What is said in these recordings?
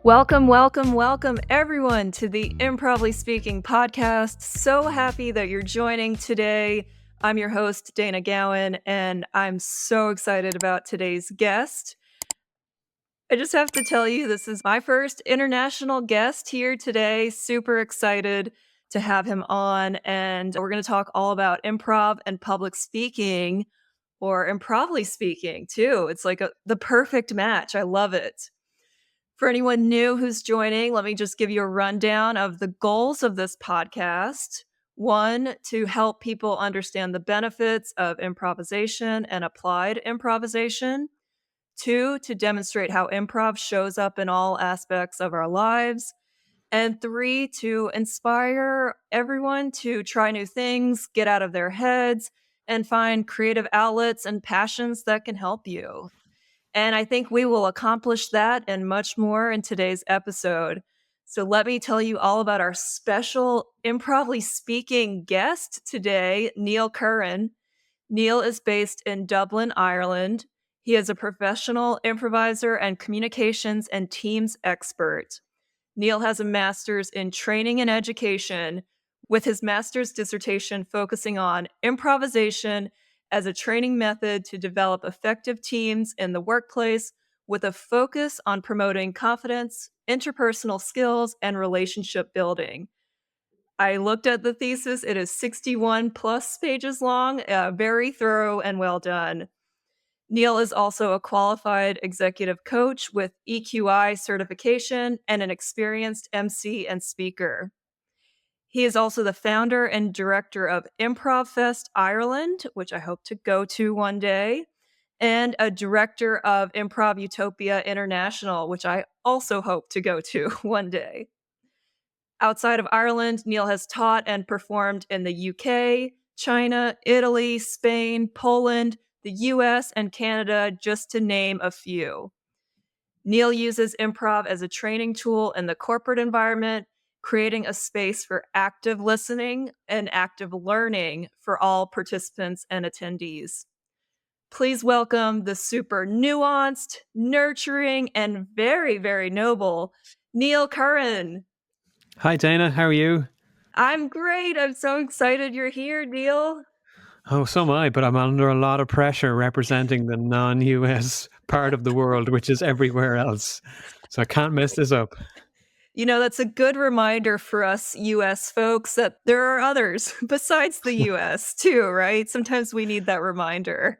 Welcome, welcome, welcome everyone to the Improvly Speaking podcast. So happy that you're joining today. I'm your host, Dana Gowan, and I'm so excited about today's guest. I just have to tell you, this is my first international guest here today. Super excited to have him on, and we're going to talk all about improv and public speaking, or improvly speaking too. It's like the perfect match. I love it. For anyone new who's joining, let me just give you a rundown of the goals of this podcast. 1, to help people understand the benefits of improvisation and applied improvisation. 2, to demonstrate how improv shows up in all aspects of our lives. And 3, to inspire everyone to try new things, get out of their heads, and find creative outlets and passions that can help you. And I think we will accomplish that and much more in today's episode. So let me tell you all about our special Improvly Speaking guest today, Neil Curran. Neil is based in Dublin, Ireland. He is a professional improviser and communications and teams expert. Neil has a master's in training and education, with his master's dissertation focusing on improvisation as a training method to develop effective teams in the workplace, with a focus on promoting confidence, interpersonal skills, and relationship building. I looked at the thesis. It is 61 plus pages long, very thorough and well done. Neil is also a qualified executive coach with EQI certification and an experienced MC and speaker. He is also the founder and director of Improv Fest Ireland, which I hope to go to one day, and a director of Improv Utopia International, which I also hope to go to one day. Outside of Ireland, Neil has taught and performed in the UK, China, Italy, Spain, Poland, the US, and Canada, just to name a few. Neil uses improv as a training tool in the corporate environment, creating a space for active listening and active learning for all participants and attendees. Please welcome the super nuanced, nurturing, and very, very noble Neil Curran. Hi, Dana. How are you? I'm great. I'm so excited you're here, Neil. Oh, so am I, but I'm under a lot of pressure representing the non-US part of the world, which is everywhere else. So I can't mess this up. You know, that's a good reminder for us US folks that there are others besides the US too, right? Sometimes we need that reminder.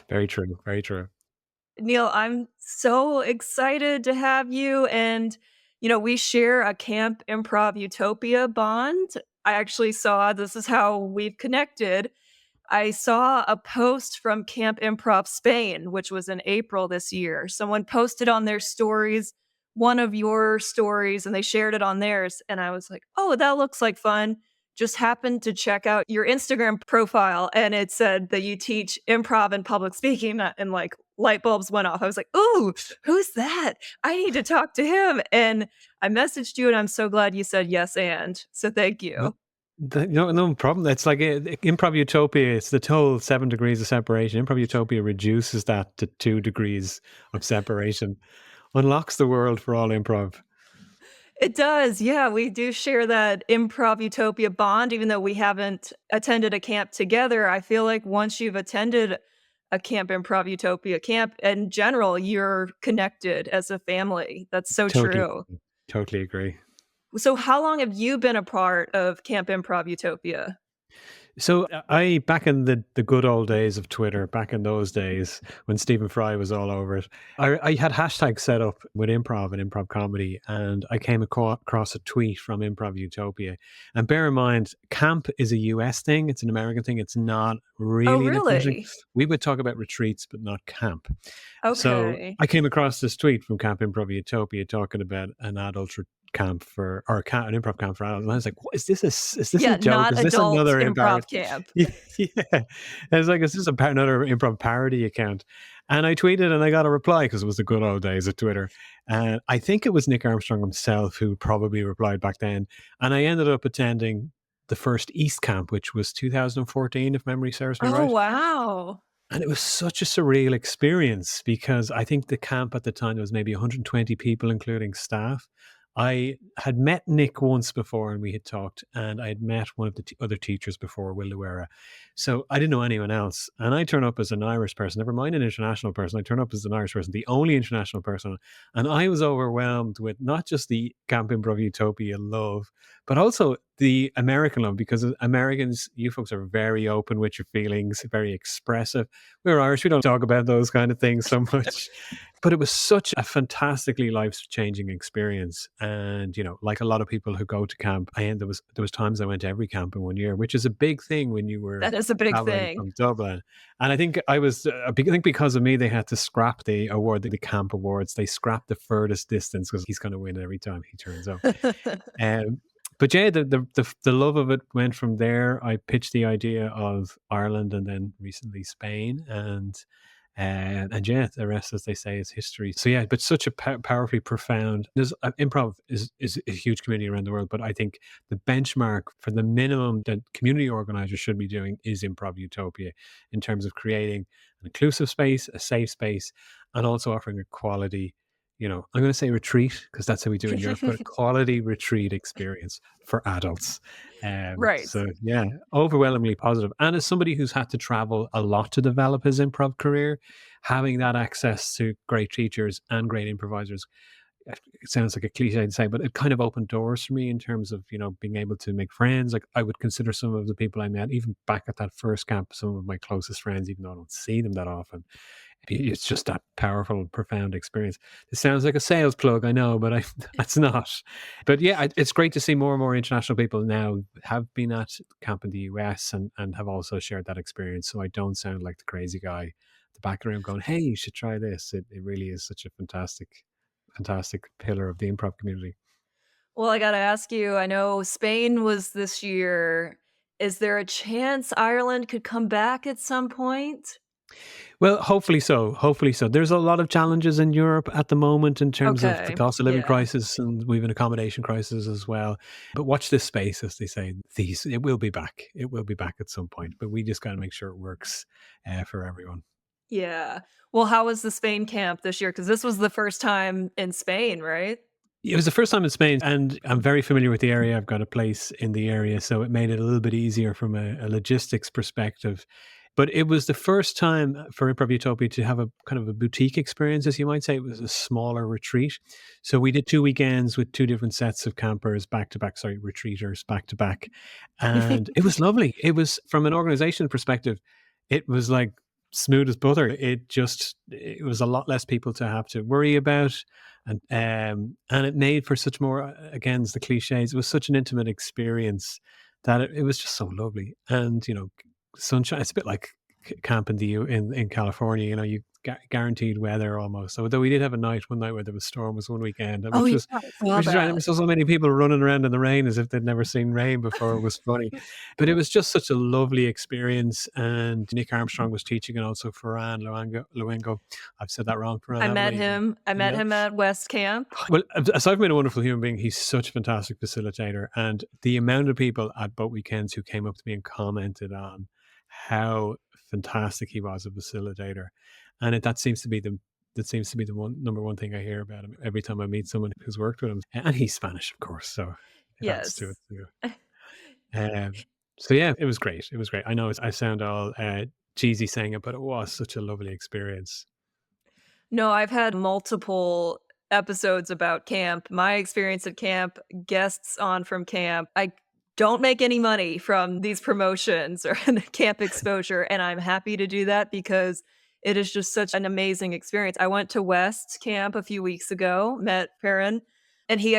Very true. Very true. Neil, I'm so excited to have you. And, we share a Camp Improv Utopia bond. I actually saw, this is how we've connected. I saw a post from Camp Improv Spain, which was in April this year. Someone posted on their stories one of your stories and they shared it on theirs. And I was like, oh, that looks like fun. Just happened to check out your Instagram profile and it said that you teach improv and public speaking, and like light bulbs went off. I was like, ooh, who's that? I need to talk to him. And I messaged you and I'm so glad you said yes and. So thank you. No problem. It's like Improv Utopia. It's the total 7 degrees of separation. Improv Utopia reduces that to 2 degrees of separation, unlocks the world for all improv. It does. Yeah, we do share that Improv Utopia bond, even though we haven't attended a camp together. I feel like once you've attended a Camp Improv Utopia camp, in general, you're connected as a family. That's so true. Totally agree. So how long have you been a part of Camp Improv Utopia? So I, back in the good old days of Twitter, back in those days when Stephen Fry was all over it, I had hashtags set up with improv and improv comedy, and I came across a tweet from Improv Utopia. And bear in mind, camp is a US thing. It's an American thing. It's not really an American thing. We would talk about retreats, but not camp. Okay. So I came across this tweet from Camp Improv Utopia talking about an adult camp for, or an improv camp for adults, and I was like, what, is this a joke? Not is this another improv camp? Yeah, I was like, is this another improv parody account? And I tweeted and I got a reply, because it was the good old days of Twitter, and I think it was Nick Armstrong himself who probably replied back then, and I ended up attending the first East camp, which was 2014, if memory serves me right. Oh wow. And it was such a surreal experience because I think the camp at the time, there was maybe 120 people, including staff. I had met Nick once before and we had talked, and I had met one of the other teachers before, Will Luera. So I didn't know anyone else. And I turn up as an Irish person, never mind an international person. I turn up as an Irish person, the only international person. And I was overwhelmed with not just the Camp Improv Utopia love, but also the American love, because Americans, you folks are very open with your feelings, very expressive. We're Irish, we don't talk about those kind of things so much. But it was such a fantastically life-changing experience. And, like a lot of people who go to camp, there was times I went to every camp in one year, which is a big thing when you were That is a big traveling thing. from Dublin. And I think I think because of me, they had to scrap the award, the camp awards. They scrapped the furthest distance because he's going to win every time he turns up. Um, but yeah, the love of it went from there. I pitched the idea of Ireland and then recently Spain, and yeah, the rest, as they say, is history. So yeah, but such a powerfully profound. There's improv is a huge community around the world, but I think the benchmark for the minimum that community organizers should be doing is Improv Utopia, in terms of creating an inclusive space, a safe space, and also offering a quality. I'm going to say retreat because that's how we do it in Europe, but a quality retreat experience for adults. Right. So yeah, overwhelmingly positive. And as somebody who's had to travel a lot to develop his improv career, having that access to great teachers and great improvisers, it sounds like a cliche to say, but it kind of opened doors for me in terms of, being able to make friends. Like I would consider some of the people I met, even back at that first camp, some of my closest friends, even though I don't see them that often. It's just that powerful, profound experience. It sounds like a sales plug, I know, but that's not. But yeah, it's great to see more and more international people now have been at camp in the US and have also shared that experience. So I don't sound like the crazy guy at the back of the room going, "Hey, you should try this." It really is such a fantastic pillar of the improv community. Well, I gotta ask you, I know Spain was this year. Is there a chance Ireland could come back at some point? Well, hopefully so. Hopefully so. There's a lot of challenges in Europe at the moment in terms of the Okay. cost of living Yeah. crisis, and we've an accommodation crisis as well. But watch this space, as they say. It will be back. It will be back at some point. But we just got to make sure it works for everyone. Yeah. Well, how was the Spain camp this year? Because this was the first time in Spain, right? It was the first time in Spain, and I'm very familiar with the area. I've got a place in the area, so it made it a little bit easier from a logistics perspective. But it was the first time for Improv Utopia to have a kind of a boutique experience, as you might say. It was a smaller retreat. So we did 2 weekends with 2 different sets of campers back to back, sorry, retreaters back to back. And it was lovely. It was, from an organization perspective, it was like smooth as butter. It was a lot less people to have to worry about, and it made for such more, again, the cliches. It was such an intimate experience that it was just so lovely. And sunshine. It's a bit like camp in in California. You guaranteed weather almost. Although we did have one night where there was storm was one weekend, Oh, which yeah, was I saw right. There that. was so many people running around in the rain as if they'd never seen rain before. It was funny, but it was just such a lovely experience. And Nick Armstrong was teaching, and also Ferran Luengo. I've said that wrong, Ferran, I haven't met I? him. I met Yeah. him at West Camp. Well, aside from being a wonderful human being, he's such a fantastic facilitator. And the amount of people at both weekends who came up to me and commented on how fantastic he was a facilitator, and that seems to be the number one thing I hear about him every time I meet someone who's worked with him. And he's Spanish, of course, so it adds to it Yes. too. Um, so yeah, it was great. It was great. I know I sound all cheesy saying it, but it was such a lovely experience. No, I've had multiple episodes about camp. My experience at camp, guests on from camp. I don't make any money from these promotions or the camp exposure, and I'm happy to do that because it is just such an amazing experience. I went to West Camp a few weeks ago, met Farron, and he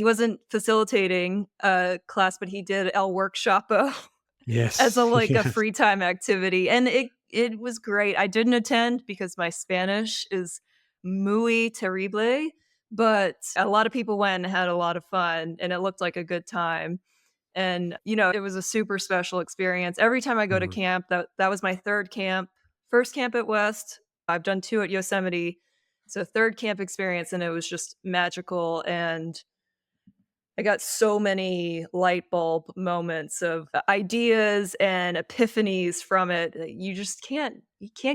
wasn't facilitating a class, but he did El Workshopo as a, Yes, like, a yes. free time activity, and it was great. I didn't attend because my Spanish is muy terrible, but a lot of people went and had a lot of fun, and it looked like a good time, and, it was a super special experience. Every time I go to Mm. camp, that was my 3rd camp. 1st camp at West, I've done 2 at Yosemite, so 3rd camp experience, and it was just magical, and I got so many light bulb moments of ideas and epiphanies from it. You just can't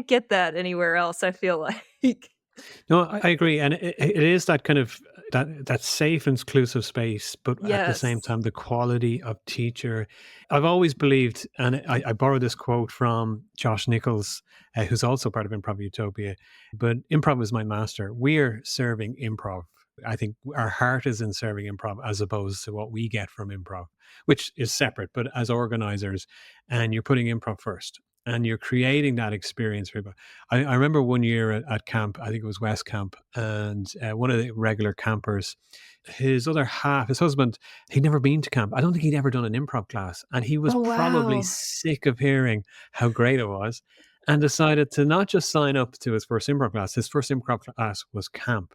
get that anywhere else, I feel like. No, I agree, and it is that kind of that safe, inclusive space, but at the same Yes. time, the quality of teacher. I've always believed, and I borrowed this quote from Josh Nichols, who's also part of Improv Utopia, but improv is my master. We're serving improv. I think our heart is in serving improv as opposed to what we get from improv, which is separate. But as organizers, and you're putting improv first, and you're creating that experience for people. I remember one year at camp, I think it was West Camp, and one of the regular campers, his other half, his husband, he'd never been to camp. I don't think he'd ever done an improv class. And he was Oh, probably wow. sick of hearing how great it was and decided to not just sign up to his first improv class, his first improv class was camp.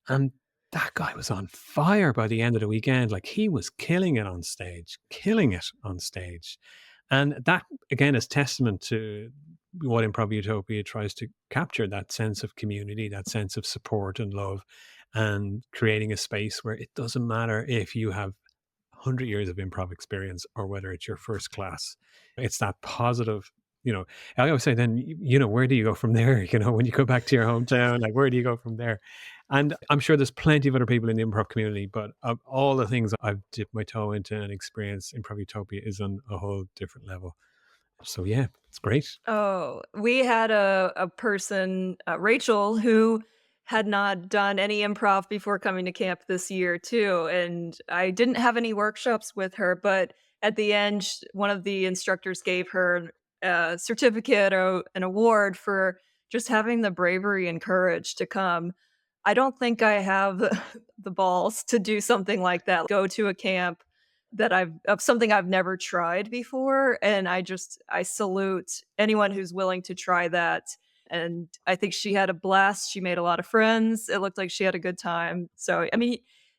And that guy was on fire by the end of the weekend. Like he was killing it on stage, killing it on stage. And that again is testament to what Improv Utopia tries to capture, that sense of community, that sense of support and love, and creating a space where it doesn't matter if you have 100 years of improv experience or whether it's your first class. It's that positive, I always say then, where do you go from there? When you go back to your hometown, like where do you go from there? And I'm sure there's plenty of other people in the improv community, but of all the things I've dipped my toe into and experienced, Improv Utopia is on a whole different level. So yeah, it's great. Oh, we had a person, Rachel, who had not done any improv before coming to camp this year too, and I didn't have any workshops with her, but at the end, one of the instructors gave her a certificate or an award for just having the bravery and courage to come. I don't think I have the balls to do something like that, go to a camp that I've of something I've never tried before, and I salute anyone who's willing to try that, and I think she had a blast, she made a lot of friends, it looked like she had a good time, so, I mean,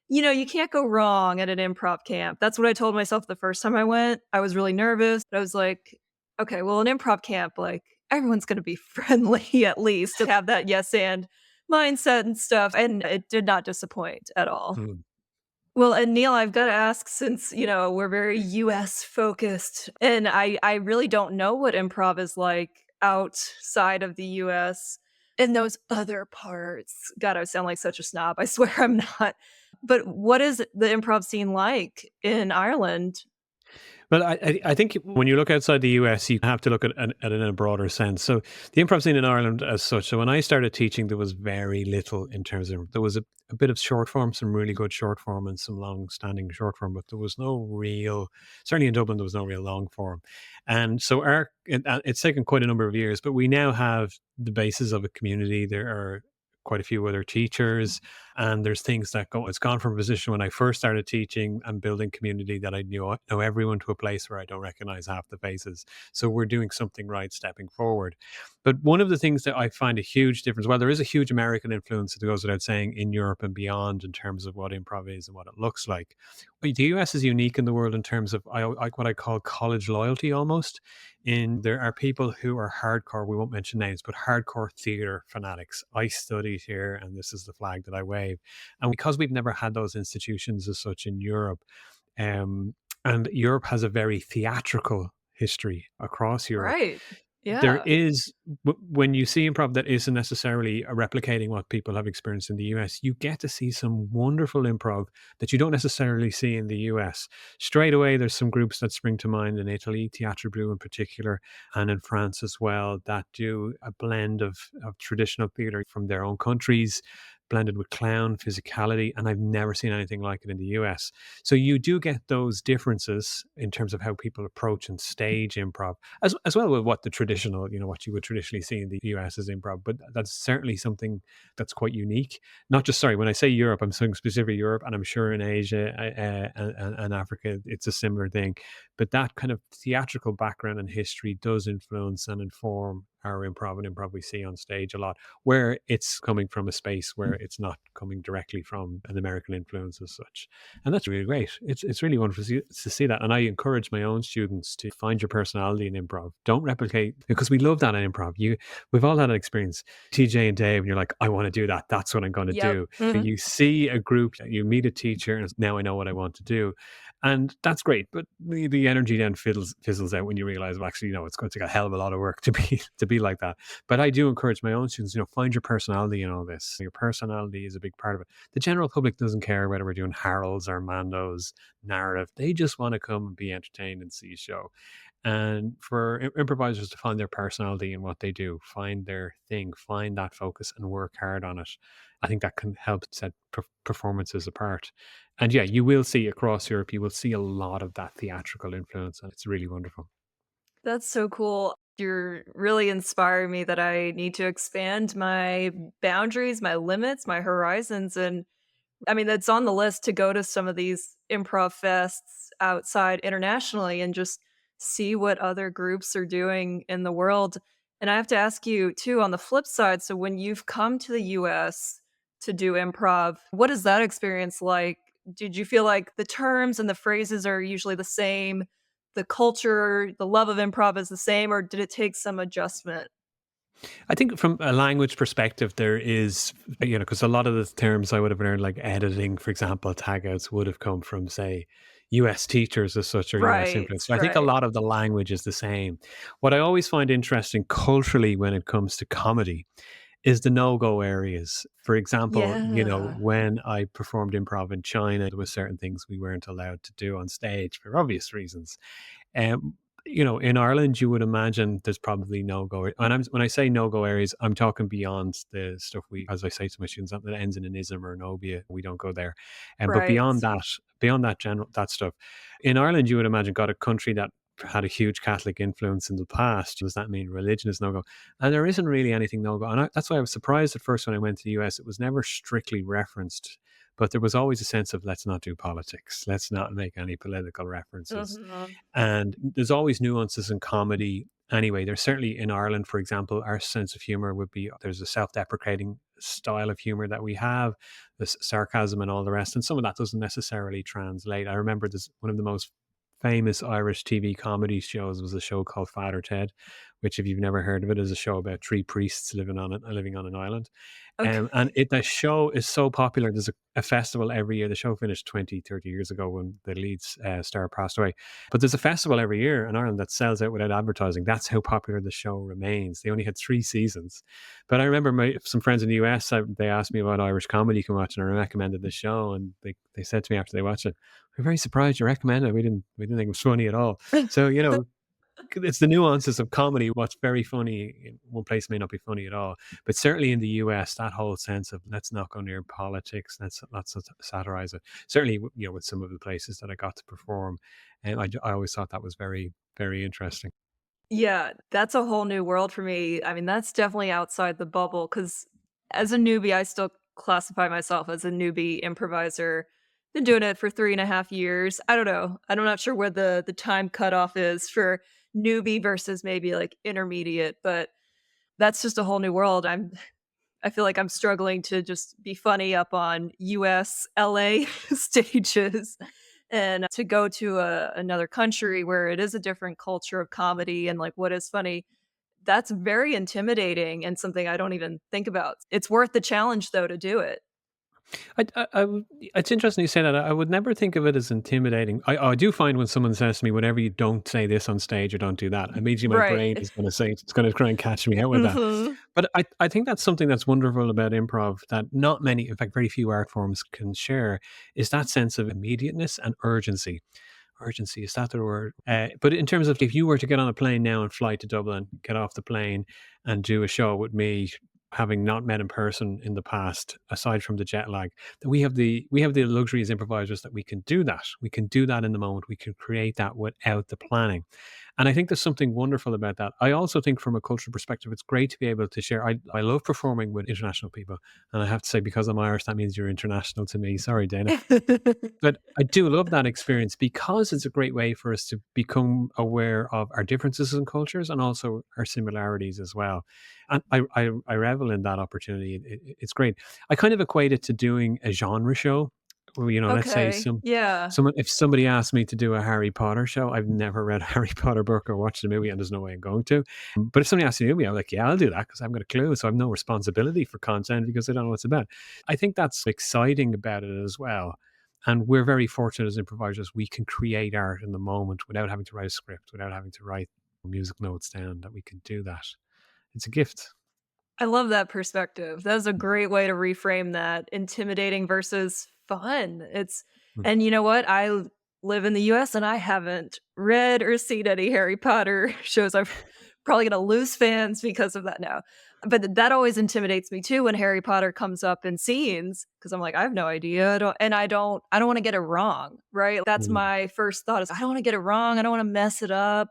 you can't go wrong at an improv camp. That's what I told myself the first time I went. I was really nervous, but I was like, "Okay, well, an improv camp, like, everyone's gonna be friendly at least," to have that yes and mindset and stuff, and it did not disappoint at all. Mm. Well, and Neil, I've gotta ask since, we're very US focused, and I really don't know what improv is like outside of the US in those other parts. God, I sound like such a snob. I swear I'm not. But what is the improv scene like in Ireland? But I think when you look outside the US, you have to look at it in a broader sense. So the improv scene in Ireland as such. So when I started teaching, there was very little in terms of there was a bit of short form, some really good short form, and some long standing short form, but there was no real. Certainly in Dublin, there was no real long form, and so it's taken quite a number of years, but we now have the basis of a community. There are quite a few other teachers, and there's things that go. It's gone from a position when I first started teaching and building community that I know everyone, to a place where I don't recognize half the faces. So we're doing something right, stepping forward. But one of the things that I find a huge difference, well, there is a huge American influence, it goes without saying, in Europe and beyond in terms of what improv is and what it looks like. But the US is unique in the world in terms of what I call college loyalty almost. In there are people who are hardcore, we won't mention names, but hardcore theater fanatics. I studied here and this is the flag that I wave. And because we've never had those institutions as such in Europe, um, and Europe has a very theatrical history across Europe, Right. there Yeah. is when you see improv that isn't necessarily replicating what people have experienced in the US, you get to see some wonderful improv that you don't necessarily see in the US. Straight away, there's some groups that spring to mind in Italy, Theatre Blue in particular, and in France as well, that do a blend of traditional theatre from their own countries, blended with clown physicality, and I've never seen anything like it in the US. So you do get those differences in terms of how people approach and stage improv, as well with what the traditional, what you would traditionally see in the US as improv. But that's certainly something that's quite unique. Not just, sorry, when I say Europe, I'm saying specifically Europe, and I'm sure in Asia and Africa, it's a similar thing. But that kind of theatrical background and history does influence and inform our improv and improv we see on stage a lot, where it's coming from a space where it's not coming directly from an American influence as such. And that's really great. It's really wonderful to see that. And I encourage my own students to find your personality in improv. Don't replicate, because we love that in improv. We've all had an experience, TJ and Dave, and you're like, I want to do that. That's what I'm going to Yep. do. Mhm. You see a group, you meet a teacher, and now I know what I want to do. And that's great, but the energy then fizzles out when you realize, well, actually, it's going to take a hell of a lot of work to be like that. But I do encourage my own students, find your personality in all this. Your personality is a big part of it. The general public doesn't care whether we're doing Harold's or Mando's narrative. They just want to come and be entertained and see a show. And for improvisers to find their personality in what they do, find their thing, find that focus and work hard on it, I think that can help set performances apart. And yeah, you will see across Europe, you will see a lot of that theatrical influence, and it's really wonderful. That's so cool. You're really inspiring me that I need to expand my boundaries, my limits, my horizons, and I mean, that's on the list to go to some of these improv fests outside internationally and just see what other groups are doing in the world. And I have to ask you too, on the flip side, so when you've come to the US to do improv, what is that experience like? Did you feel like the terms and the phrases are usually the same? The culture, the love of improv is the same, or did it take some adjustment? I think from a language perspective, there is, because a lot of the terms I would have learned, like editing, for example, tagouts would have come from, say, US teachers as such, or US Right, influence. So I think a right. lot of the language is the same. What I always find interesting culturally when it comes to comedy is the no-go areas. For example, Yeah. when I performed improv in China, there were certain things we weren't allowed to do on stage for obvious reasons. Um, in Ireland, you would imagine there's probably no go. And when I say no go areas, I'm talking beyond the stuff as I say to my students, that ends in an ism or an obia. We don't go there. But Right. beyond that general that stuff, in Ireland, you would imagine, got a country that had a huge Catholic influence in the past. Does that mean religion is no go? And there isn't really anything no go. And that's why I was surprised at first when I went to the US. It was never strictly referenced, but there was always a sense of, let's not do politics, let's not make any political references. Mhm. And there's always nuances in comedy anyway. There's certainly, in Ireland, for example, our sense of humor would be, there's a self-deprecating style of humor that we have, this sarcasm and all the rest, and some of that doesn't necessarily translate. I remember this, one of the most famous Irish TV comedy shows was a show called Father Ted, which, if you've never heard of it, is a show about three priests living on an island. Okay. And the show is so popular. There's a festival every year. The show finished 20, 30 years ago when the lead star passed away. But there's a festival every year in Ireland that sells out without advertising. That's how popular the show remains. They only had 3 seasons. But I remember some friends in the US, they asked me about Irish comedy you can watch, and I recommended the show. And they said to me after they watched it, we're very surprised you recommended it. We didn't think it was funny at all. So, it's the nuances of comedy. What's very funny in one place may not be funny at all. But certainly in the US, that whole sense of, let's not go near politics, let's satirize it. Certainly, with some of the places that I got to perform, and I always thought that was very, very interesting. Yeah, that's a whole new world for me. I mean, that's definitely outside the bubble because as a newbie, I still classify myself as a newbie improviser. Been doing it for 3.5 years. I don't know. I'm not sure where the time cutoff is for newbie versus maybe like intermediate, but that's just a whole new world. I feel like I'm struggling to just be funny up on US, LA stages. And to go to another country where it is a different culture of comedy and like what is funny, that's very intimidating and something I don't even think about. It's worth the challenge though to do it. It's interesting you say that. I would never think of it as intimidating. I do find when someone says to me, whenever you don't say this on stage or don't do that, immediately my Right. brain is going to say, it's going to try and catch me out with that. Mhm. But I think that's something that's wonderful about improv that not many, in fact, very few art forms can share, is that sense of immediateness and urgency. Urgency, is that the word? But in terms of, if you were to get on a plane now and fly to Dublin, get off the plane and do a show with me, having not met in person in the past, aside from the jet lag, that we have the luxury as improvisers that we can do that. We can do that in the moment. We can create that without the planning. And I think there's something wonderful about that. I also think from a cultural perspective, it's great to be able to share. I love performing with international people. And I have to say, because I'm Irish, that means you're international to me. Sorry, Dana. But I do love that experience because it's a great way for us to become aware of our differences in cultures and also our similarities as well. And I revel in that opportunity. It's great. I kind of equate it to doing a genre show. Well, let's say Okay. Yeah. someone if somebody asked me to do a Harry Potter show, I've never read a Harry Potter book or watched a movie, and there's no way I'm going to. But if somebody asked me to do me, I'm like, yeah, I'll do that because I haven't got a clue. So I have no responsibility for content because I don't know what it's about. I think that's exciting about it as well. And we're very fortunate as improvisers, we can create art in the moment without having to write a script, without having to write music notes down, that we can do that. It's a gift. I love that perspective. That's a great way to reframe that, intimidating versus fun. Mm. And you know what? Live in the US and I haven't read or seen any Harry Potter shows. I'm probably gonna lose fans because of that now. But that always intimidates me too when Harry Potter comes up in scenes because I'm like, I have no idea. I don't want to get it wrong, right? That's Mm. my first thought is I don't want to get it wrong. I don't want to mess it up.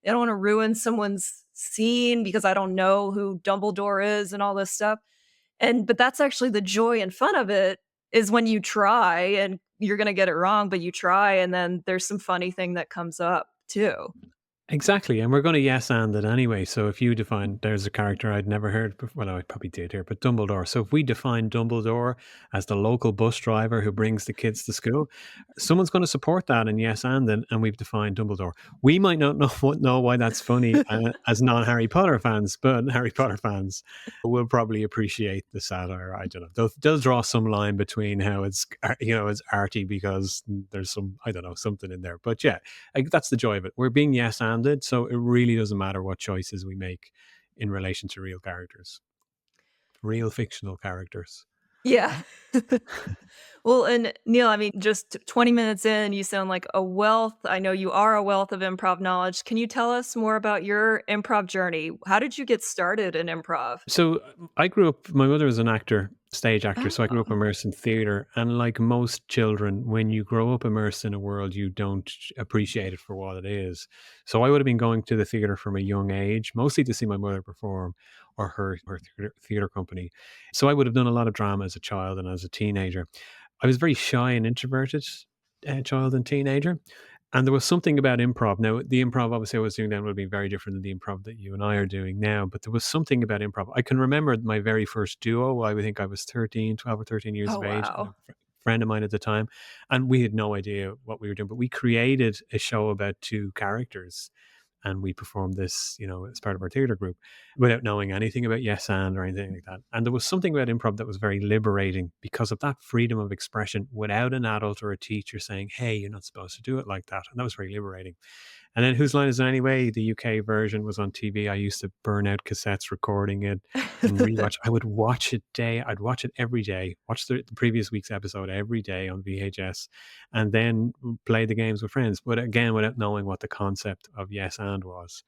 I don't want to ruin someone's scene because I don't know who Dumbledore is and all this stuff. But that's actually the joy and fun of it is when you try and you're going to get it wrong, but you try and then there's some funny thing that comes up too. Exactly, and we're going to yes and it anyway. So if you define, there's a character I'd never heard before. Well, I probably did here, but Dumbledore. So if we define Dumbledore as the local bus driver who brings the kids to school, someone's going to support that and yes and it, and we've defined Dumbledore. We might not know why that's funny as non Harry Potter fans, but Harry Potter fans will probably appreciate the satire. I don't know. They'll draw some line between how it's arty because there's some, I don't know, something in there. But yeah, that's the joy of it. We're being yes anded, so it really doesn't matter what choices we make in relation to real characters, real fictional characters. Yeah. Well, and Neil, I mean, just 20 minutes in, you sound like a wealth. I know you are a wealth of improv knowledge. Can you tell us more about your improv journey? How did you get started in improv? So I grew up. My mother was an actor, stage actor, so I grew up Oh, immersed in theater. And like most children, when you grow up immersed in a world, you don't appreciate it for what it is. So I would have been going to the theater from a young age, mostly to see my mother perform or her theater company. So I would have done a lot of drama as a child and as a teenager. I was very shy and introverted child and teenager. And there was something about improv. Now, the improv obviously I was doing then would be very different than the improv that you and I are doing now, but there was something about improv. I can remember my very first duo. I would think I was 13, 12 or 13 years oh of age, and a wow. friend of mine at the time. And we had no idea what we were doing, but we created a show about two characters and we performed this, as part of our theater group without knowing anything about yes and or anything like that. And there was something about improv that was very liberating because of that freedom of expression without an adult or a teacher saying, hey, you're not supposed to do it like that. And that was very liberating. And then Whose Line Is It Anyway? The UK version was on TV. I used to burn out cassettes recording it and rewatch. I'd watch it every day, watch the previous week's episode every day on VHS, and then play the games with friends. But again, without knowing what the concept of yes and was.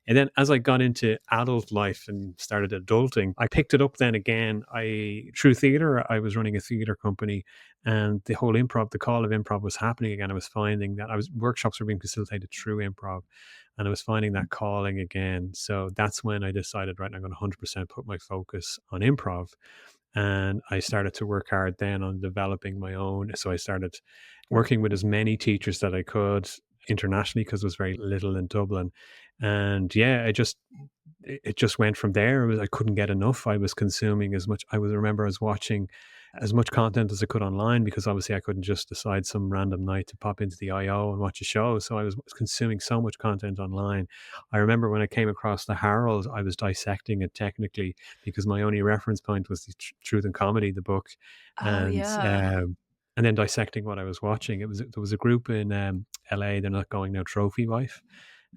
And then as I got into adult life and started adulting, I picked it up then again. Through theater, I was running a theater company and the whole improv, the call of improv was happening again. I was finding that workshops were being facilitated through improv and I was finding that calling again. So that's when I decided, right, I'm going to 100% put my focus on improv. And I started to work hard then on developing my own. So I started working with as many teachers that I could internationally because there was very little in Dublin. And yeah, it just went from there. I couldn't get enough. I was consuming as much. I was watching as much content as I could online because obviously I couldn't just decide some random night to pop into the IO and watch a show. So I was consuming so much content online. I remember when I came across the Harold, I was dissecting it technically because my only reference point was the Truth and Comedy, the book, Oh and yeah. and then dissecting what I was watching. There was a group in LA. They're not going now. Trophy Wife.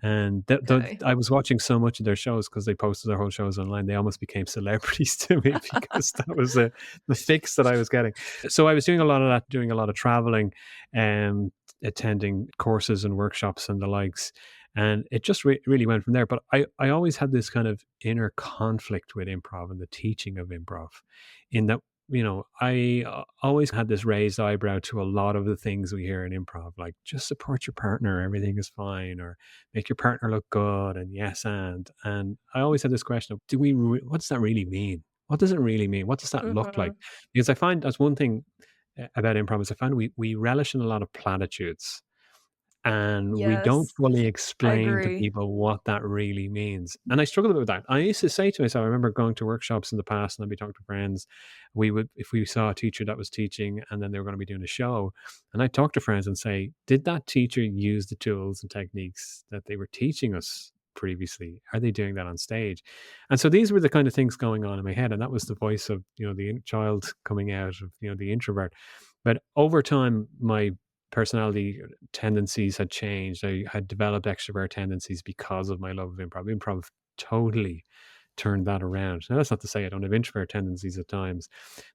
And Okay. I was watching so much of their shows because they posted their whole shows online. They almost became celebrities to me because that was the fix that I was getting. So I was doing a lot of that, doing a lot of traveling, and attending courses and workshops and the likes. And it just really went from there. But I always had this kind of inner conflict with improv and the teaching of improv, in that I always had this raised eyebrow to a lot of the things we hear in improv, like just support your partner, everything is fine, or make your partner look good, and yes, and I always had this question of, what does that really mean? What does it really mean? What does that look like? Mhm. Because I find that's one thing about improv is I find we relish in a lot of platitudes, and we don't Yes, fully I explain to agree. people what that really means. And I struggled with that. I used to say to myself, I remember going to workshops in the past and I'd be talking to friends. We would, if we saw a teacher that was teaching and then they were going to be doing a show, and I'd talk to friends and say, did that teacher use the tools and techniques that they were teaching us previously? Are they doing that on stage? And so these were the kind of things going on in my head. And that was the voice of, the child coming out of, the introvert. But over time, my personality tendencies had changed. I had developed extrovert tendencies because of my love of improv. Improv totally turned that around. Now, that's not to say I don't have introvert tendencies at times,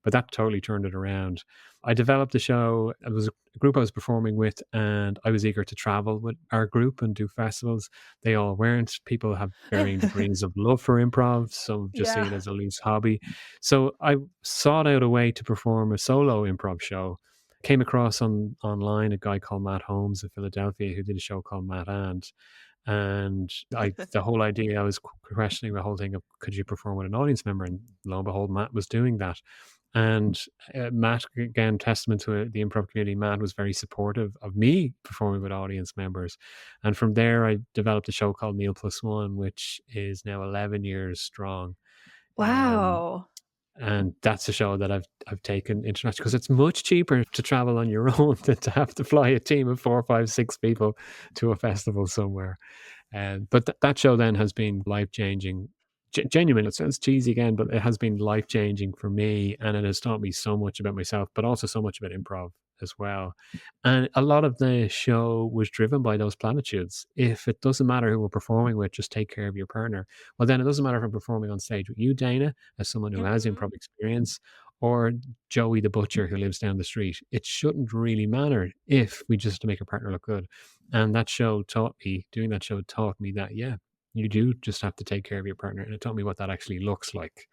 but that totally turned it around. I developed a show. It was a group I was performing with, and I was eager to travel with our group and do festivals. They all weren't. People have varying degrees of love for improv. Some just see it Yeah. as a loose hobby. So I sought out a way to perform a solo improv show. Came across online a guy called Matt Holmes in Philadelphia who did a show called Matt and the whole idea, I was questioning the whole thing of, could you perform with an audience member? And lo and behold, Matt was doing that. And Matt, again, testament to the improv community, Matt was very supportive of me performing with audience members. And from there, I developed a show called Neil Plus One, which is now 11 years strong. Um, Wow. and that's a show that I've taken international because it's much cheaper to travel on your own than to have to fly a team of 4, 5, 6 people to a festival somewhere. But that show then has been life changing. Genuine, it sounds cheesy again, but it has been life changing for me, and it has taught me so much about myself, but also so much about improv as well. And a lot of the show was driven by those platitudes. If it doesn't matter who we're performing with, just take care of your partner. Well, then it doesn't matter if I'm performing on stage with you, Dana, as someone who has Mhm. improv experience, or Joey the butcher who lives down the street. It shouldn't really matter if we just have to make our partner look good. And doing that show taught me that, yeah, you do just have to take care of your partner. And it taught me what that actually looks like,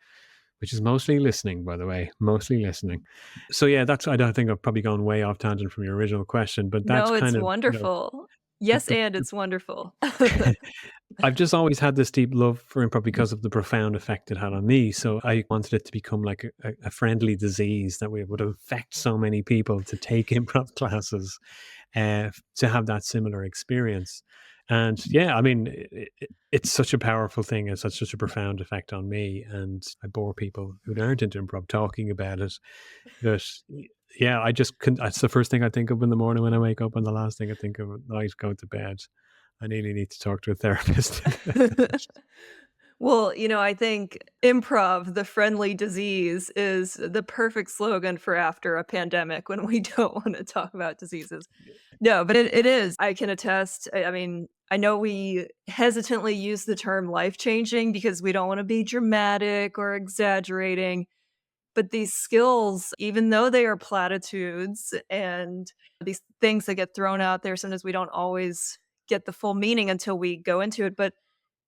which is mostly listening, by the way, mostly listening. So yeah, I don't think I've probably gone way off tangent from your original question, but that's No, it's kind of, wonderful. the, Yes, the, and it's wonderful. I've just always had this deep love for improv because of the profound effect it had on me. So I wanted it to become like a friendly disease that would affect so many people to take improv classes, to have that similar experience. And yeah, I mean, it's such a powerful thing. It's had such a profound effect on me. And I bore people who aren't into improv talking about it. That, yeah, I just couldn't. That's the first thing I think of in the morning when I wake up, and the last thing I think of at night going to bed. I nearly need to talk to a therapist about that. Well, I think improv, the friendly disease, is the perfect slogan for after a pandemic when we don't wanna talk about diseases. No, but it is. I can attest. I mean, I know we hesitantly use the term life-changing because we don't wanna be dramatic or exaggerating, but these skills, even though they are platitudes and these things that get thrown out there, sometimes we don't always get the full meaning until we go into it, but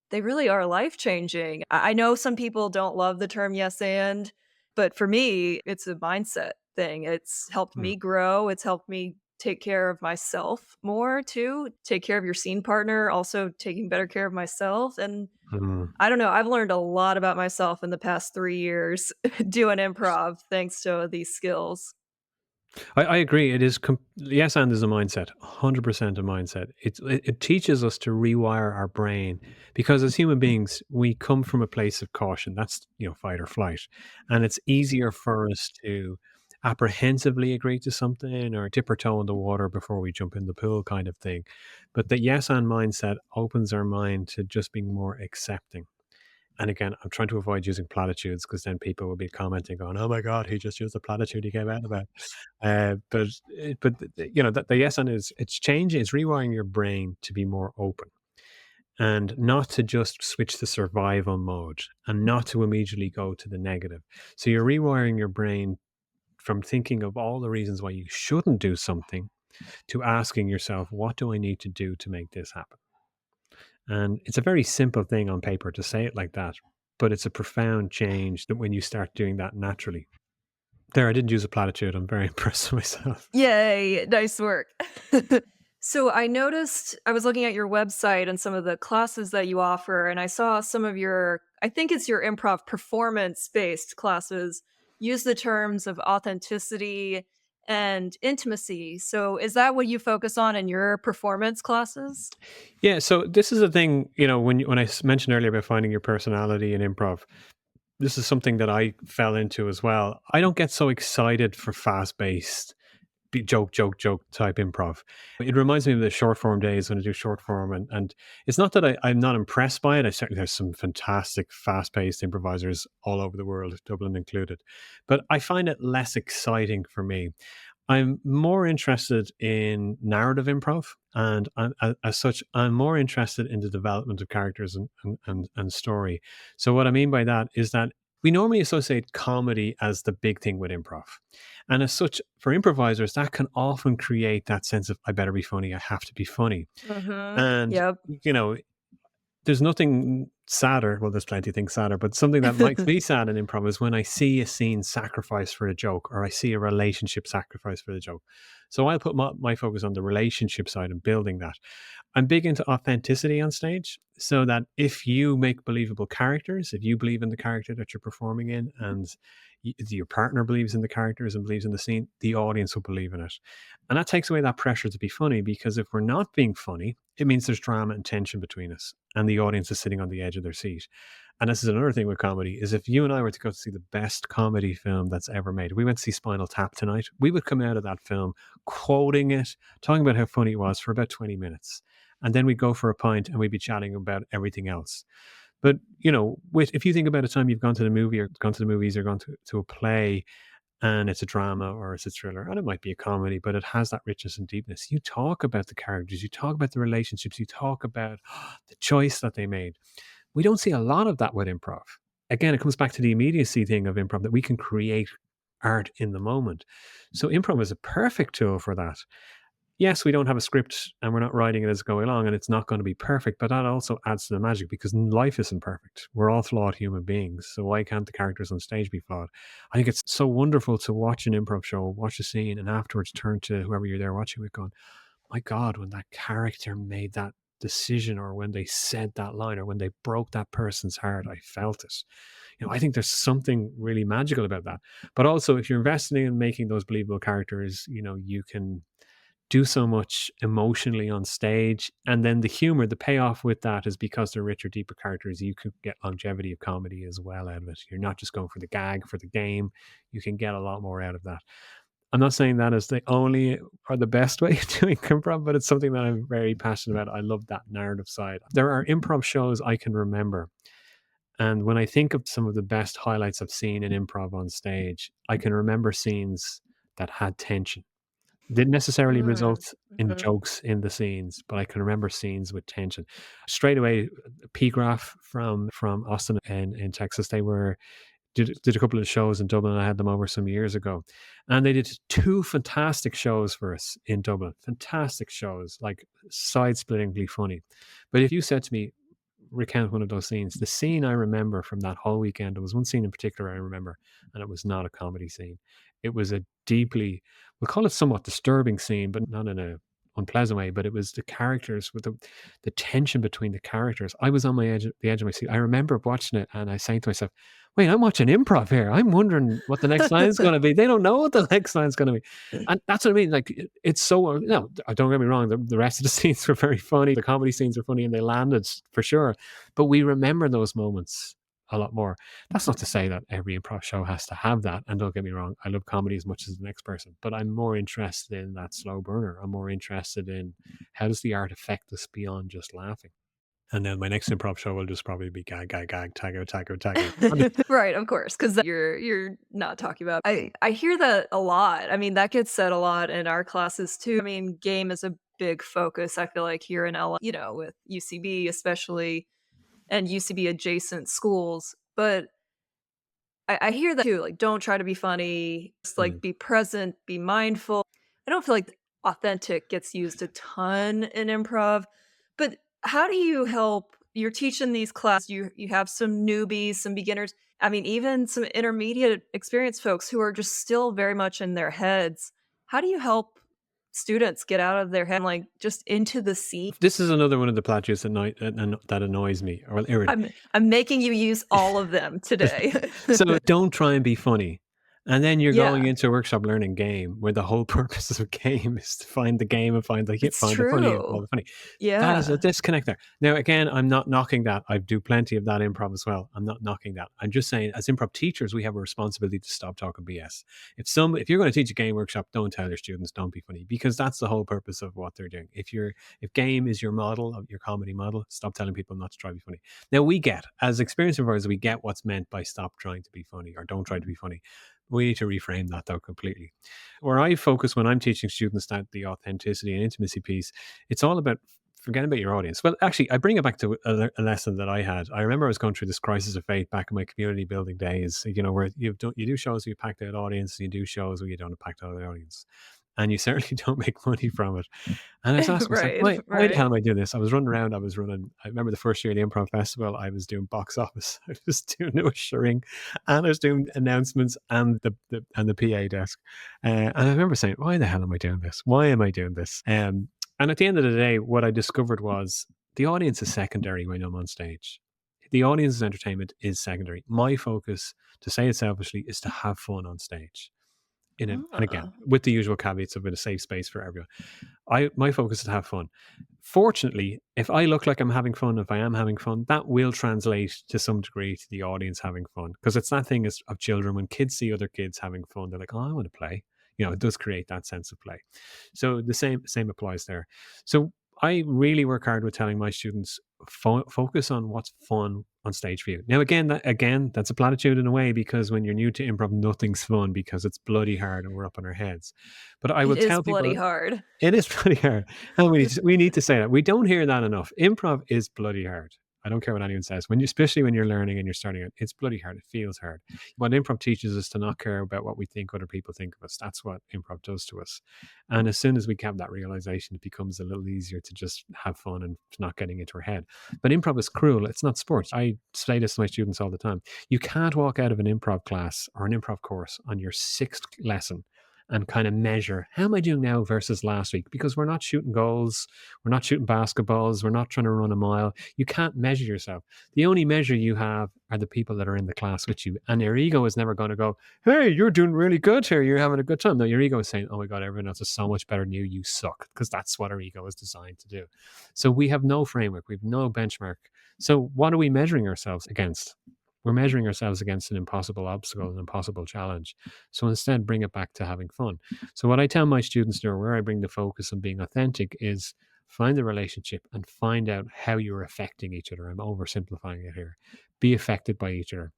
they really are life-changing. I know some people don't love the term "yes, and," but for me, it's a mindset thing. It's helped Mm, me grow, it's helped me take care of myself more too, take care of your scene partner, also taking better care of myself, and mm. I don't know, I've learned a lot about myself in the past 3 years doing improv thanks to these skills. I agree. It is yes, and is a mindset, 100% a mindset. It teaches us to rewire our brain because as human beings, we come from a place of caution. That's fight or flight, and it's easier for us to apprehensively agree to something or dip our toe in the water before we jump in the pool, kind of thing. But the yes and mindset opens our mind to just being more accepting. And again, I'm trying to avoid using platitudes because then people will be commenting, going, "Oh my God, he just used the platitude he gave out about." But the yes and is it's changing, it's rewiring your brain to be more open and not to just switch to survival mode and not to immediately go to the negative. So you're rewiring your brain from thinking of all the reasons why you shouldn't do something to asking yourself, what do I need to do to make this happen? And it's a very simple thing on paper to say it like that, but it's a profound change that when you start doing that naturally. There, I didn't use a platitude. I'm very impressed with myself. Yay, nice work. So I noticed I was looking at your website and some of the classes that you offer, and I saw some of your, I think it's your improv performance-based classes, use the terms of authenticity and intimacy. So is that what you focus on in your performance classes? Yeah, so this is a thing, when mentioned earlier about finding your personality in improv, this is something that I fell into as well. I don't get so excited for fast-paced joke, joke, joke type improv. It reminds me of the short form days when I do short form, and it's not that I'm not impressed by it. I certainly there's some fantastic fast paced improvisers all over the world, Dublin included, but I find it less exciting for me. I'm more interested in narrative improv, and as such, I'm more interested in the development of characters and story. So, what I mean by that is that we normally associate comedy as the big thing with improv. And as such, for improvisers, that can often create that sense of, I better be funny, I have to be funny. Mhm. And, Yep. you know, there's nothing sadder. Well, there's plenty of things sadder, but something that makes me sad in improv is when I see a scene sacrificed for a joke, or I see a relationship sacrificed for the joke. So I'll put my focus on the relationship side and building that. I'm big into authenticity on stage, so that if you make believable characters, if you believe in the character that you're performing in, and your partner believes in the characters and believes in the scene, the audience will believe in it. And that takes away that pressure to be funny, because if we're not being funny, it means there's drama and tension between us, and the audience is sitting on the edge of their seat. And this is another thing with comedy, is if you and I were to go to see the best comedy film that's ever made, we went to see Spinal Tap tonight, we would come out of that film quoting it, talking about how funny it was for about 20 minutes. And then we'd go for a pint and we'd be chatting about everything else. But if you think about a time you've gone to the movie, or gone to the movies, or gone to a play, and it's a drama or it's a thriller, and it might be a comedy, but it has that richness and deepness. You talk about the characters, you talk about the relationships, you talk about the choice that they made. We don't see a lot of that with improv. Again, it comes back to the immediacy thing of improv, that we can create art in the moment. So improv is a perfect tool for that. Yes, we don't have a script and we're not writing it as going along, and it's not going to be perfect, but that also adds to the magic, because life isn't perfect. We're all flawed human beings. So why can't the characters on stage be flawed? I think it's so wonderful to watch an improv show, watch a scene, and afterwards turn to whoever you're there watching with, going, my God, when that character made that decision, or when they said that line, or when they broke that person's heart, I felt it. I think there's something really magical about that. But also, if you're investing in making those believable characters, you can do so much emotionally on stage. And then the humor, the payoff with that is, because they're richer, deeper characters, you could get longevity of comedy as well out of it. You're not just going for the gag, for the game. You can get a lot more out of that. I'm not saying that is the only or the best way of doing improv, but it's something that I'm very passionate about. I love that narrative side. There are improv shows I can remember. And when I think of some of the best highlights I've seen in improv on stage, I can remember scenes that had tension. Didn't necessarily Mm, result in mhm. jokes in the scenes, but I can remember scenes with tension. Straight away, P-Graph from Austin and in Texas, they did a couple of shows in Dublin. I had them over some years ago, and they did two fantastic shows for us in Dublin. Fantastic shows, like side-splittingly funny. But if you said to me, recount one of those scenes, the scene I remember from that whole weekend, there was one scene in particular I remember, and it was not a comedy scene. It was a deeply, we'll call it somewhat disturbing scene, but not in a unpleasant way. But it was the characters, with the tension between the characters. I was on the edge of my seat. I remember watching it, and I saying to myself, wait, I'm watching improv here. I'm wondering what the next line is going to be. They don't know what the next line is going to be. And that's what I mean. Like, it's so, no, don't get me wrong. The rest of the scenes were very funny. The comedy scenes were funny, and they landed for sure. But we remember those moments a lot more. That's not to say that every improv show has to have that. And don't get me wrong, I love comedy as much as the next person, but I'm more interested in that slow burner. I'm more interested in, how does the art affect us beyond just laughing? And then my next improv show will just probably be gag, gag, gag, tag out, tag out, tag out. Right, of course, because you're not talking about I hear that a lot. I mean, that gets said a lot in our classes too. I mean, game is a big focus, I feel like, here in LA, with UCB especially, and UCB adjacent schools, but I hear that too, like, don't try to be funny, just, Mm. like, be present, be mindful. I don't feel like authentic gets used a ton in improv, but how do you help you're teaching these class, you have some newbies, some beginners. I mean, even some intermediate experienced folks who are just still very much in their heads. How do you help students get out of their head, like, just into the scene? This is another one of the platitudes that annoys me or irritates. I'm making you use all of them today. So don't try and be funny. And then you're going Yeah, into a workshop learning game where the whole purpose of a game is to find the game and find the hit, it's find the funny and follow true. the funny. That is a Yeah. disconnect there. Now, again, I'm not knocking that. I do plenty of that improv as well. I'm not knocking that. I'm just saying, as improv teachers, we have a responsibility to stop talking BS. If you're going to teach a game workshop, don't tell your students don't be funny, because that's the whole purpose of what they're doing. If game is your model of your comedy model, stop telling people not to try to be funny. Now, we get, as experienced improvisers, we get what's meant by stop trying to be funny or don't try to be funny. We need to reframe that though completely. Where I focus when I'm teaching students that the authenticity and intimacy piece, it's all about forgetting about your audience. Well, actually, I bring it back to a lesson that I had. I remember I was going through this crisis of faith back in my community building days, where you do shows where you packed out audience, you do shows where you don't pack out the audience. And you certainly don't make money from it. And I was asking myself, Right, why the hell right. am I doing this? I was running around. I remember the first year of the Improv Festival, I was doing box office. I was doing ushering, and I was doing announcements and the PA desk. And I remember saying, why the hell am I doing this? Why am I doing this? And at the end of the day, what I discovered was the audience is secondary when I'm on stage. The audience's entertainment is secondary. My focus, to say it selfishly, is to have fun on stage and again, Ah, with the usual caveats of it, a safe space for everyone. My focus is to have fun. Fortunately, if I look like I'm having fun, if I am having fun, that will translate to some degree to the audience having fun. Because it's that thing of children, when kids see other kids having fun, they're like, oh, I want to play. It does create that sense of play. So the same applies there. So I really work hard with telling my students, focus on what's fun on stage for you. Now, again, that's a platitude in a way, because when you're new to improv, nothing's fun because it's bloody hard and we're up on our heads. But I it will is tell bloody people hard. it is bloody hard, and we need to say that. We don't hear that enough. Improv is bloody hard. I don't care what anyone says. Especially when you're learning and you're starting out, it's bloody hard. It feels hard. What improv teaches us to not care about what we think other people think of us. That's what improv does to us. And as soon as we have that realization, it becomes a little easier to just have fun and not getting into our head. But improv is cruel. It's not sports. I say this to my students all the time. You can't walk out of an improv class or an improv course on your sixth lesson and kind of measure, how am I doing now versus last week? Because we're not shooting goals, we're not shooting basketballs, we're not trying to run a mile. You can't measure yourself. The only measure you have are the people that are in the class with you. And your ego is never going to go, hey, you're doing really good here, you're having a good time. No, your ego is saying, oh my God, everyone else is so much better than you, you suck. Because that's what our ego is designed to do. So we have no framework, we have no benchmark. So what are we measuring ourselves against? We're measuring ourselves against an impossible obstacle, an impossible challenge. So instead, bring it back to having fun. So what I tell my students, or where I bring the focus on being authentic, is find the relationship and find out how you're affecting each other. I'm oversimplifying it here. Be affected by each other.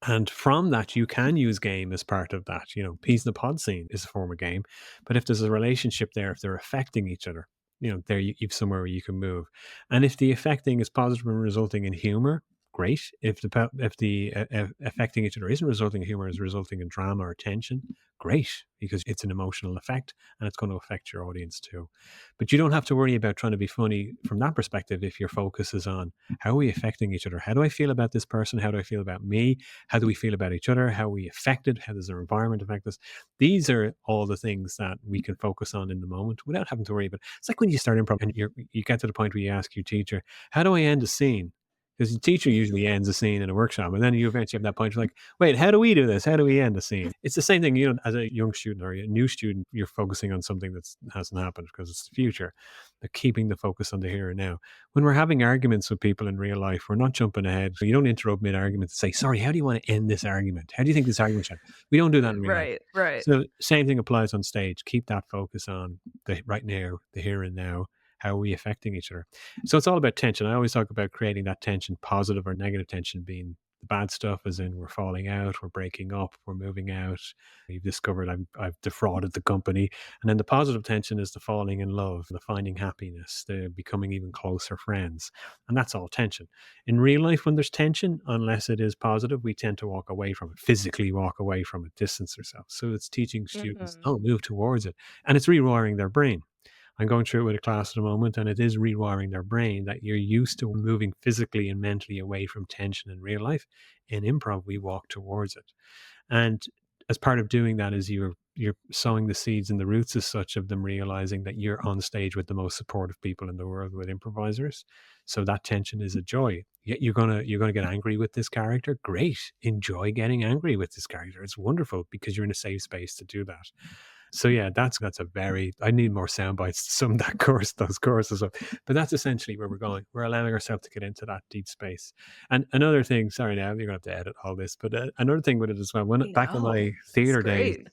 And from that, you can use game as part of that. Peas in the pod scene is a form of game. But if there's a relationship there, if they're affecting each other, there you've somewhere where you can move. And if the affecting is positive and resulting in humor, great. If the affecting each other isn't resulting in humor, is resulting in drama or tension, great, because it's an emotional effect and it's going to affect your audience too. But you don't have to worry about trying to be funny from that perspective if your focus is on, how are we affecting each other? How do I feel about this person? How do I feel about me? How do we feel about each other? How are we affected? How does our environment affect us? These are all the things that we can focus on in the moment without having to worry about. It's like when you start improv and you get to the point where you ask your teacher, how do I end a scene? Because the teacher usually ends a scene in a workshop, and then you eventually have that point. You're like, wait, how do we do this? How do we end a scene? It's the same thing, as a young student or a new student, you're focusing on something that hasn't happened because it's the future. But keeping the focus on the here and now. When we're having arguments with people in real life, we're not jumping ahead. So you don't interrupt mid-argument to say, sorry, how do you want to end this argument? How do you think this argument should? We don't do that in real life. Right, right. So same thing applies on stage. Keep that focus on the right now, the here and now. How are we affecting each other? So it's all about tension. I always talk about creating that tension, positive or negative tension being the bad stuff, as in we're falling out, we're breaking up, we're moving out. You've discovered I've defrauded the company. And then the positive tension is the falling in love, the finding happiness, the becoming even closer friends. And that's all tension. In real life, when there's tension, unless it is positive, we tend to walk away from it, physically walk away from it, distance ourselves. So it's teaching students, Mhm. move towards it. And it's rewiring their brain. I'm going through it with a class at the moment, and it is rewiring their brain that you're used to moving physically and mentally away from tension in real life. In improv, we walk towards it. And as part of doing that is you're sowing the seeds and the roots as such of them realizing that you're on stage with the most supportive people in the world with improvisers. So that tension is a joy. You're gonna get angry with this character. Great. Enjoy getting angry with this character. It's wonderful because you're in a safe space to do that. So yeah, that's a very, I need more sound bites to sum that those courses up. But that's essentially where we're going. We're allowing ourselves to get into that deep space. And another thing, sorry now, you're gonna have to edit all this, but another thing with it as well, when back in No, my it's theater days, great.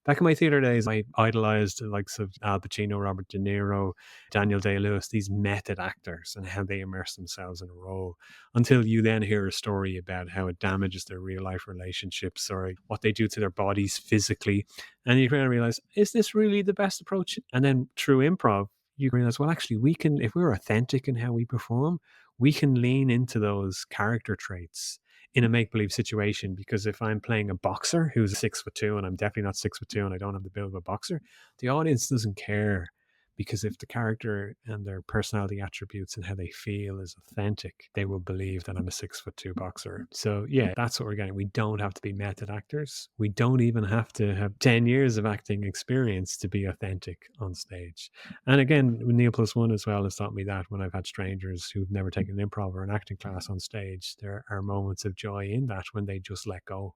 I idolized the likes of Al Pacino, Robert De Niro, Daniel Day-Lewis, these method actors and how they immerse themselves in a role, until you then hear a story about how it damages their real life relationships or what they do to their bodies physically. And you kind of realize, is this really the best approach? And then through improv, you realize, well, actually, we can, if we're authentic in how we perform, we can lean into those character traits in a make believe situation. Because if I'm playing a boxer who's 6'2", and I'm definitely not 6'2", and I don't have the build of a boxer, the audience doesn't care. Because if the character and their personality attributes and how they feel is authentic, they will believe that I'm a 6'2" boxer. So yeah, that's what we're getting. We don't have to be method actors. We don't even have to have 10 years of acting experience to be authentic on stage. And again, Neil Plus One as well has taught me that when I've had strangers who've never taken an improv or an acting class on stage, there are moments of joy in that when they just let go.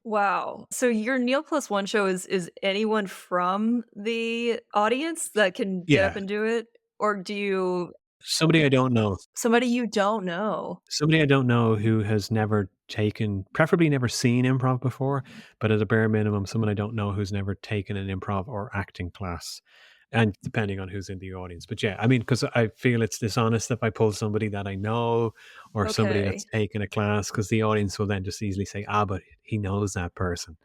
Wow. So your Neil Plus One show is anyone from the audience that can get up Yeah. and do it? Or do you Somebody I don't know. somebody you don't know? Somebody I don't know who has never taken, preferably never seen improv before, but at a bare minimum, someone I don't know who's never taken an improv or acting class. And depending on who's in the audience. But yeah, I mean, because I feel it's dishonest if I pull somebody that I know or somebody that's Okay. taken a class, because the audience will then just easily say, ah, but he knows that person.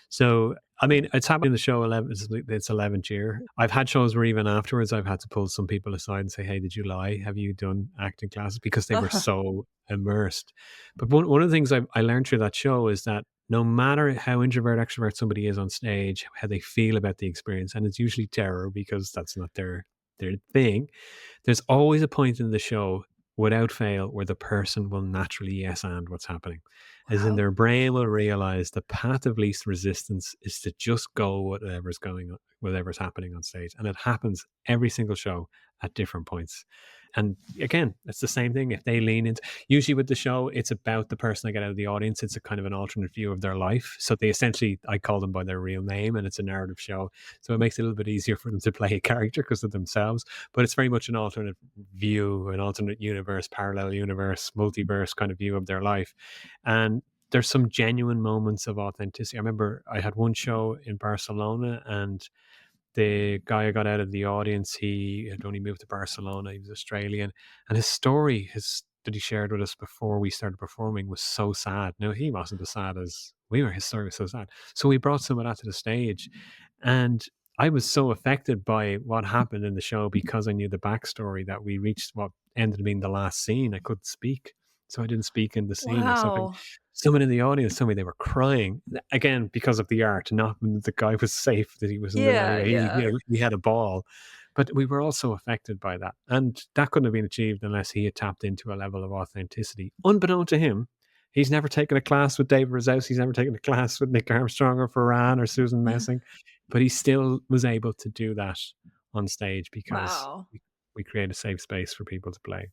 So, I mean, it's happened in the show 11, it's 11th year. I've had shows where even afterwards I've had to pull some people aside and say, hey, did you lie? Have you done acting classes? Because they were so immersed. But one of the things I learned through that show is that no matter how introvert, extrovert somebody is on stage, how they feel about the experience, and it's usually terror because that's not their thing, there's always a point in the show without fail where the person will naturally yes and what's happening, as in Wow. their brain will realize the path of least resistance is to just go whatever's happening on stage, and it happens every single show at different points. And again, it's the same thing. If they lean into, usually with the show, it's about the person I get out of the audience. It's a kind of an alternate view of their life. So they essentially, I call them by their real name, and it's a narrative show. So it makes it a little bit easier for them to play a character because of themselves. But it's very much an alternate view, an alternate universe, parallel universe, multiverse kind of view of their life. And there's some genuine moments of authenticity. I remember I had one show in Barcelona, and the guy I got out of the audience, he had only moved to Barcelona. He was Australian, and his story, his that he shared with us before we started performing, was so sad. No, he wasn't as sad as we were. His story was so sad. So we brought some of that to the stage, and I was so affected by what happened in the show because I knew the backstory that we reached what ended up being the last scene. I couldn't speak, so I didn't speak in the scene or something. Wow. Someone in the audience told me they were crying again because of the art, not when the guy was safe, that he was in the Yeah, anyway. yeah. He had a ball, but we were also affected by that, and that couldn't have been achieved unless he had tapped into a level of authenticity, unbeknown to him. He's never taken a class with David Rosowski. He's never taken a class with Nick Armstrong or Ferran or Susan Messing, but he still was able to do that on stage because Wow. we create a safe space for people to play.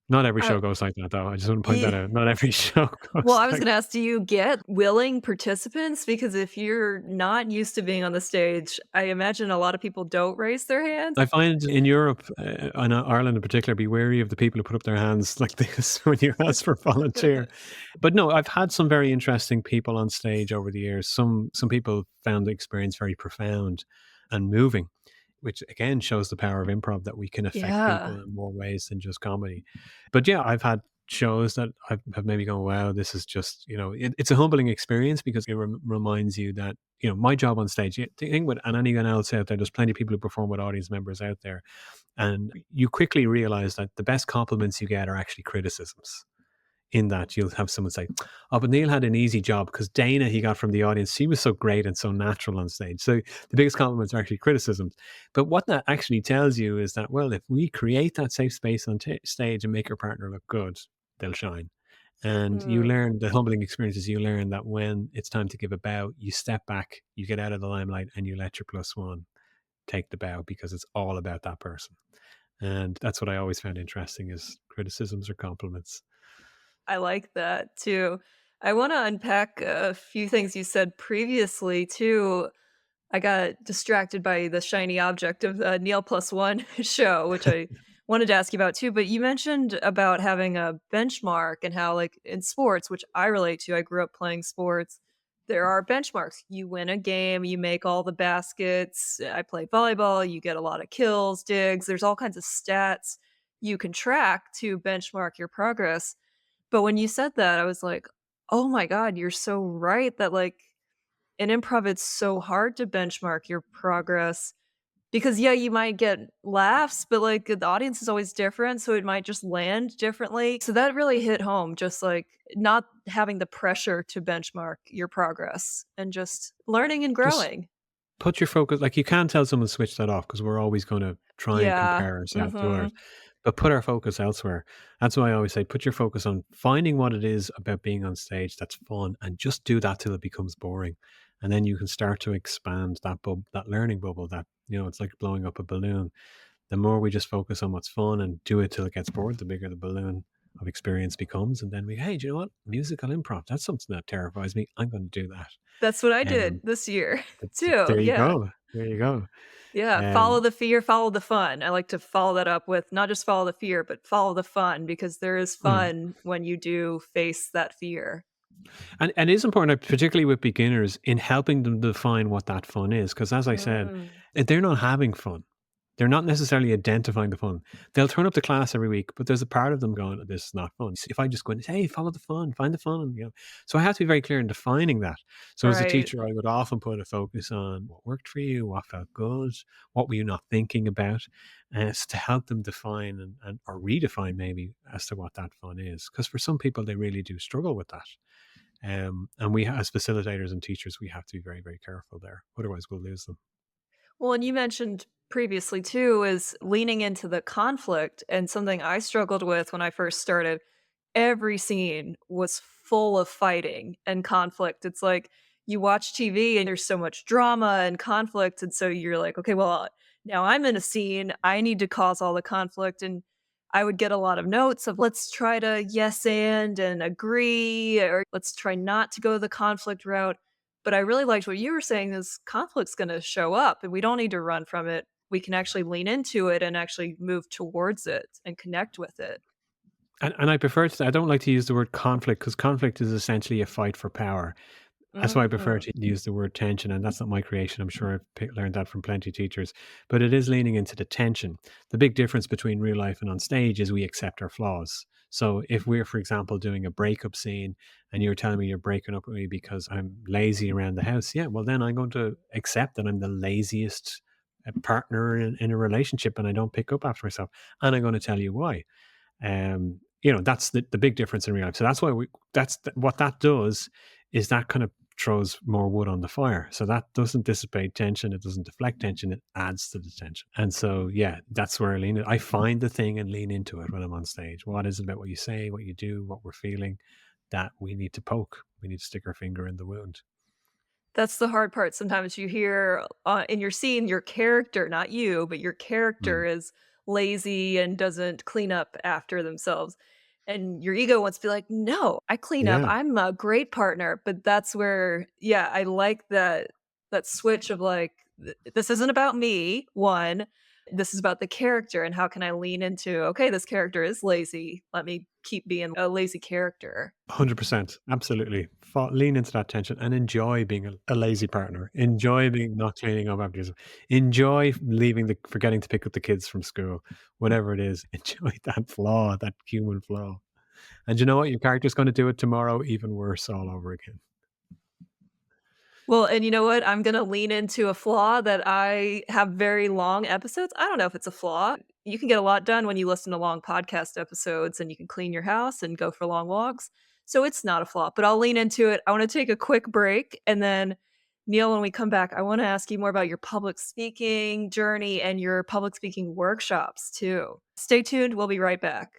Not every I show goes like that, though. I just want to point that ye out. Not every show Well, goes I was like gonna ask, do you get willing participants? Because if you're not used to being on the stage, I imagine a lot of people don't raise their hands. I find in Europe, and Ireland in particular, be wary of the people who put up their hands like this when you ask for volunteer. But no, I've had some very interesting people on stage over the years. Some people found the experience very profound and moving, which again shows the power of improv, that we can affect people Yeah. in more ways than just comedy. But yeah, I've had shows that have made me go, wow, this is just, it's a humbling experience because it reminds you that, my job on stage, the thing with, and anyone else out there, there's plenty of people who perform with audience members out there. And you quickly realize that the best compliments you get are actually criticisms. in that you'll have someone say, "Oh, but Neil had an easy job because Dana he got from the audience, she was so great and so natural on stage." So the biggest compliments are actually criticisms. But what that actually tells you is that, well, if we create that safe space on stage and make our partner look good, they'll shine. And you Mm, learn the humbling experiences. You learn that when it's time to give a bow, you step back, you get out of the limelight, and you let your plus one take the bow because it's all about that person. And that's what I always found interesting is criticisms or compliments. I like that too. I want to unpack a few things you said previously too. I got distracted by the shiny object of the Neil Plus One show, which I wanted to ask you about too. But you mentioned about having a benchmark and how, like in sports, which I relate to, I grew up playing sports. There are benchmarks. You win a game, you make all the baskets. I play volleyball, you get a lot of kills, digs. There's all kinds of stats you can track to benchmark your progress. But when you said that, I was like, oh my God, you're so right that like in improv, it's so hard to benchmark your progress because, yeah, you might get laughs, but like the audience is always different. So it might just land differently. So that really hit home, just like not having the pressure to benchmark your progress and just learning and Just growing. put your focus, like you can't tell someone to switch that off because we're always going to try and Yeah. compare ourselves to Hmm. others, but put our focus elsewhere. That's why I always say, put your focus on finding what it is about being on stage that's fun and just do that till it becomes boring. And then you can start to expand that that learning bubble that, it's like blowing up a balloon. The more we just focus on what's fun and do it till it gets bored, the bigger the balloon of experience becomes. And then hey, do you know what? Musical improv, that's something that terrifies me. I'm going to do that. That's what I did Um, this year too. there you Yeah. go. There you go. Yeah, follow Um, the fear, follow the fun. I like to follow that up with not just follow the fear, but follow the fun because there is mm. fun when you do face that fear. And it is important, particularly with beginners, in helping them define what that fun is. Because as I said, Mm, they're not having fun. They're not necessarily identifying the fun. They'll turn up to class every week, but there's a part of them going, "This is not fun." If I just go and say, "Hey, follow the fun, find the fun," So I have to be very clear in defining that. So as a right. teacher, I would often put a focus on what worked for you, what felt good, what were you not thinking about, to help them define and or redefine maybe as to what that fun is. Because for some people, they really do struggle with that. And we, as facilitators and teachers, we have to be very, very careful there. Otherwise, we'll lose them. Well, and you mentioned previously too is leaning into the conflict and something I struggled with when I first started. Every scene was full of fighting and conflict. It's like you watch TV and there's so much drama and conflict. And so you're like, okay, well, now I'm in a scene. I need to cause all the conflict. And I would get a lot of notes of let's try to yes and agree, or let's try not to go the conflict route. But I really liked what you were saying is conflict's going to show up and we don't need to run from it. We can actually lean into it and actually move towards it and connect with it. And I prefer to, I don't like to use the word conflict because conflict is essentially a fight for power. That's why I prefer Mm. to use the word tension, and that's not my creation. I'm sure I've learned that from plenty of teachers, but it is leaning into the tension. The big difference between real life and on stage is we accept our flaws. So if we're, for example, doing a breakup scene and you're telling me you're breaking up with me because I'm lazy around the house, yeah, well, then I'm going to accept that I'm the laziest partner in a relationship and I don't pick up after myself. And I'm going to tell you why. That's the big difference in real life. So that's why what that does is that kind of throws more wood on the fire. So that doesn't dissipate tension. It doesn't deflect tension. It adds to the tension. And so, yeah, that's where I lean in. I find the thing and lean into it when I'm on stage. What is it about what you say, what you do, what we're feeling that we need to poke? We need to stick our finger in the wound. That's the hard part. Sometimes you hear, in your scene, your character, not you, but your character Mm. is lazy and doesn't clean up after themselves. And your ego wants to be like, "No, I clean up. Yeah. I'm a great partner." But that's where yeah, I like that switch of like, this isn't about me, 1, this is about the character and how can I lean into, "Okay, this character is lazy. Let me keep being a lazy character." 100%. Absolutely. Lean into that tension and enjoy being a lazy partner. Enjoy being not cleaning up after yourself. Enjoy forgetting to pick up the kids from school, whatever it is. Enjoy that flaw, that human flaw. And you know what? Your character's going to do it tomorrow, even worse all over again. Well, and you know what? I'm gonna lean into a flaw that I have very long episodes. I don't know if it's a flaw. you can get a lot done when you listen to long podcast episodes and you can clean your house and go for long walks. So it's not a flaw, but I'll lean into it. I want to take a quick break and then Neil, when we come back, I want to ask you more about your public speaking journey and your public speaking workshops too. Stay tuned. We'll be right back.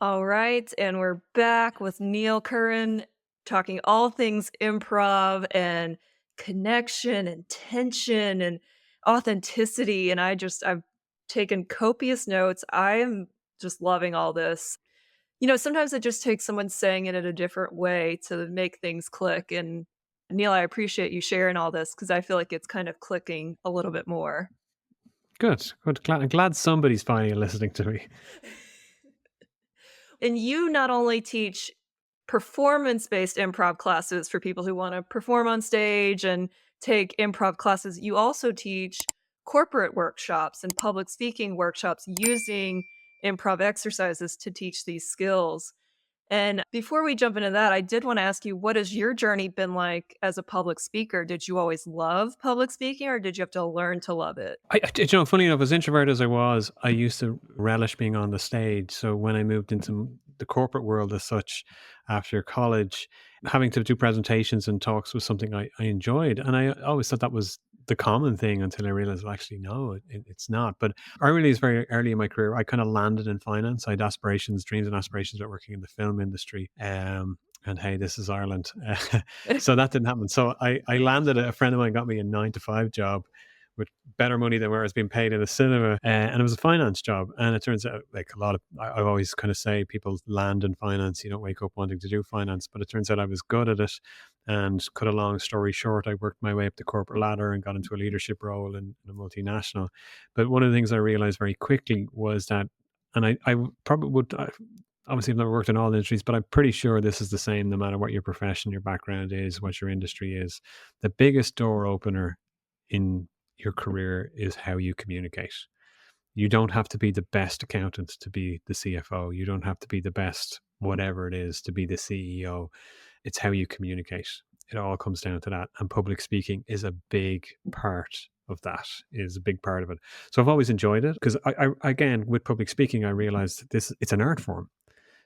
All right, and we're back with Neil Curran talking all things improv and connection and tension and authenticity. And I've taken copious notes. I am just loving all this. Sometimes it just takes someone saying it in a different way to make things click. And Neil, I appreciate you sharing all this because I feel like it's kind of clicking a little bit more. Good. I'm glad somebody's finally listening to me. And you not only teach performance-based improv classes for people who wanna perform on stage and take improv classes, you also teach corporate workshops and public speaking workshops using improv exercises to teach these skills. And before we jump into that, I did wanna ask you, what has your journey been like as a public speaker? Did you always love public speaking, or did you have to learn to love it? Funny enough, as introvert as I was, I used to relish being on the stage. So when I moved into the corporate world as such after college, having to do presentations and talks was something I enjoyed. And I always thought that was the common thing until I realized, well, actually, no, it's not. But I really was very early in my career. I kind of landed in finance. I had aspirations, dreams and aspirations about working in the film industry. And hey, this is Ireland. So that didn't happen. So I landed, a friend of mine got me a 9 to 5 job with better money than where I was being paid in the cinema. And it was a finance job. And it turns out, like a lot of, I always kind of say people land in finance, you don't wake up wanting to do finance. But it turns out I was good at it. And cut a long story short, I worked my way up the corporate ladder and got into a leadership role in a multinational. But one of the things I realized very quickly was that, and I probably would, obviously I've never worked in all industries, but I'm pretty sure this is the same no matter what your profession, your background is, what your industry is. The biggest door opener in your career is how you communicate. You don't have to be the best accountant to be the CFO. You don't have to be the best whatever it is to be the CEO. It's how you communicate. It all comes down to that. And public speaking is a big part of that, is a big part of it. So I've always enjoyed it because I again, with public speaking, I realized it's an art form,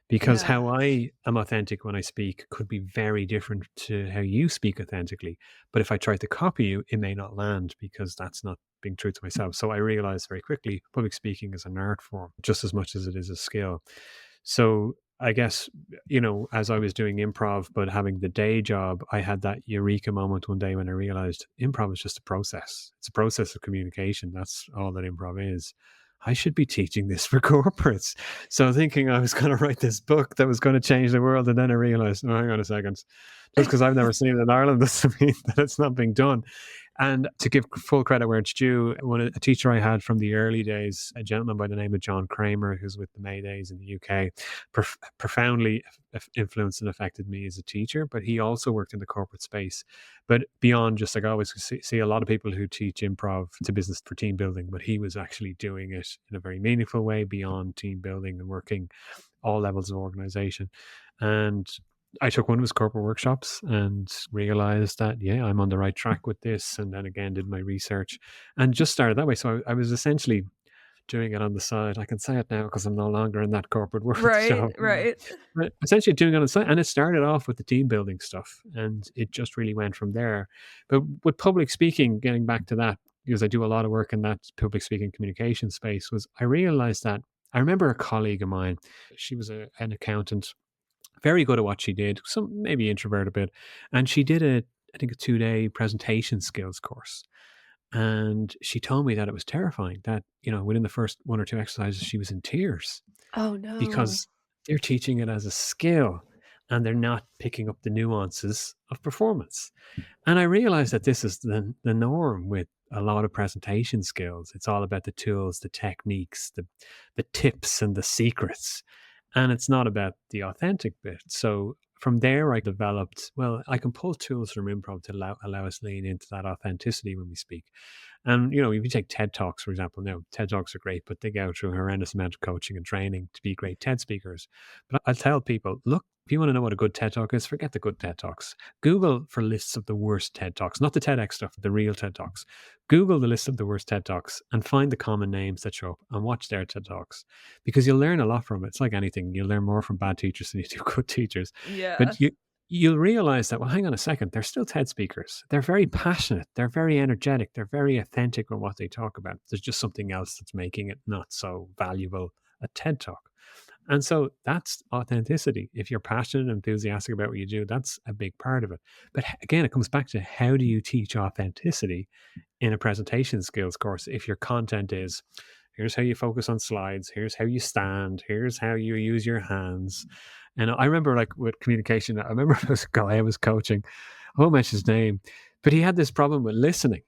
because Yeah. how I am authentic when I speak could be very different to how you speak authentically. But if I try to copy you, it may not land because that's not being true to myself. So I realized very quickly public speaking is an art form just as much as it is a skill. So I guess, as I was doing improv, but having the day job, I had that eureka moment one day when I realized improv is just a process. It's a process of communication. That's all that improv is. I should be teaching this for corporates. So thinking I was going to write this book that was going to change the world. And then I realized, no, hang on a second. Just because I've never seen it in Ireland doesn't mean that it's not being done. And to give full credit where it's due, a teacher I had from the early days, a gentleman by the name of John Kramer, who's with the Maydays in the UK, profoundly influenced and affected me as a teacher. But he also worked in the corporate space. But beyond just, like, I always see a lot of people who teach improv to business for team building, but he was actually doing it in a very meaningful way beyond team building and working all levels of organization. And I took one of his corporate workshops and realized that, yeah, I'm on the right track with this. And then again, did my research and just started that way. So I was essentially doing it on the side. I can say it now because I'm no longer in that corporate world Right, job. right. But essentially doing it on the side. And it started off with the team building stuff and it just really went from there. But with public speaking, getting back to that, because I do a lot of work in that public speaking communication space, was I realized that I remember a colleague of mine, she was an accountant, very good at what she did, some maybe introvert a bit. And she did I think a 2-day presentation skills course. And she told me that it was terrifying that, within the first one or two exercises, she was in tears Oh, no. because they're teaching it as a skill and they're not picking up the nuances of performance. And I realized that this is the norm with a lot of presentation skills. It's all about the tools, the techniques, the tips and the secrets. And it's not about the authentic bit. So from there, I developed, well, I can pull tools from improv to allow us lean into that authenticity when we speak. And, if you take TED Talks, for example, now TED Talks are great, but they go through a horrendous amount of coaching and training to be great TED speakers. But I'll tell people, look, if you want to know what a good TED Talk is, forget the good TED Talks. Google for lists of the worst TED Talks, not the TEDx stuff, the real TED Talks. Google the list of the worst TED Talks and find the common names that show up and watch their TED Talks, because you'll learn a lot from it. It's like anything. You'll learn more from bad teachers than you do good teachers. Yeah. But you'll realize that, well, hang on a second, they're still TED speakers. They're very passionate. They're very energetic. They're very authentic with what they talk about. There's just something else that's making it not so valuable, a TED Talk. And so that's authenticity. If you're passionate and enthusiastic about what you do, that's a big part of it. But again, it comes back to, how do you teach authenticity in a presentation skills course if your content is, here's how you focus on slides, here's how you stand, here's how you use your hands. And I remember, like, with communication, I remember there was a guy I was coaching, I won't mention his name, but he had this problem with listening.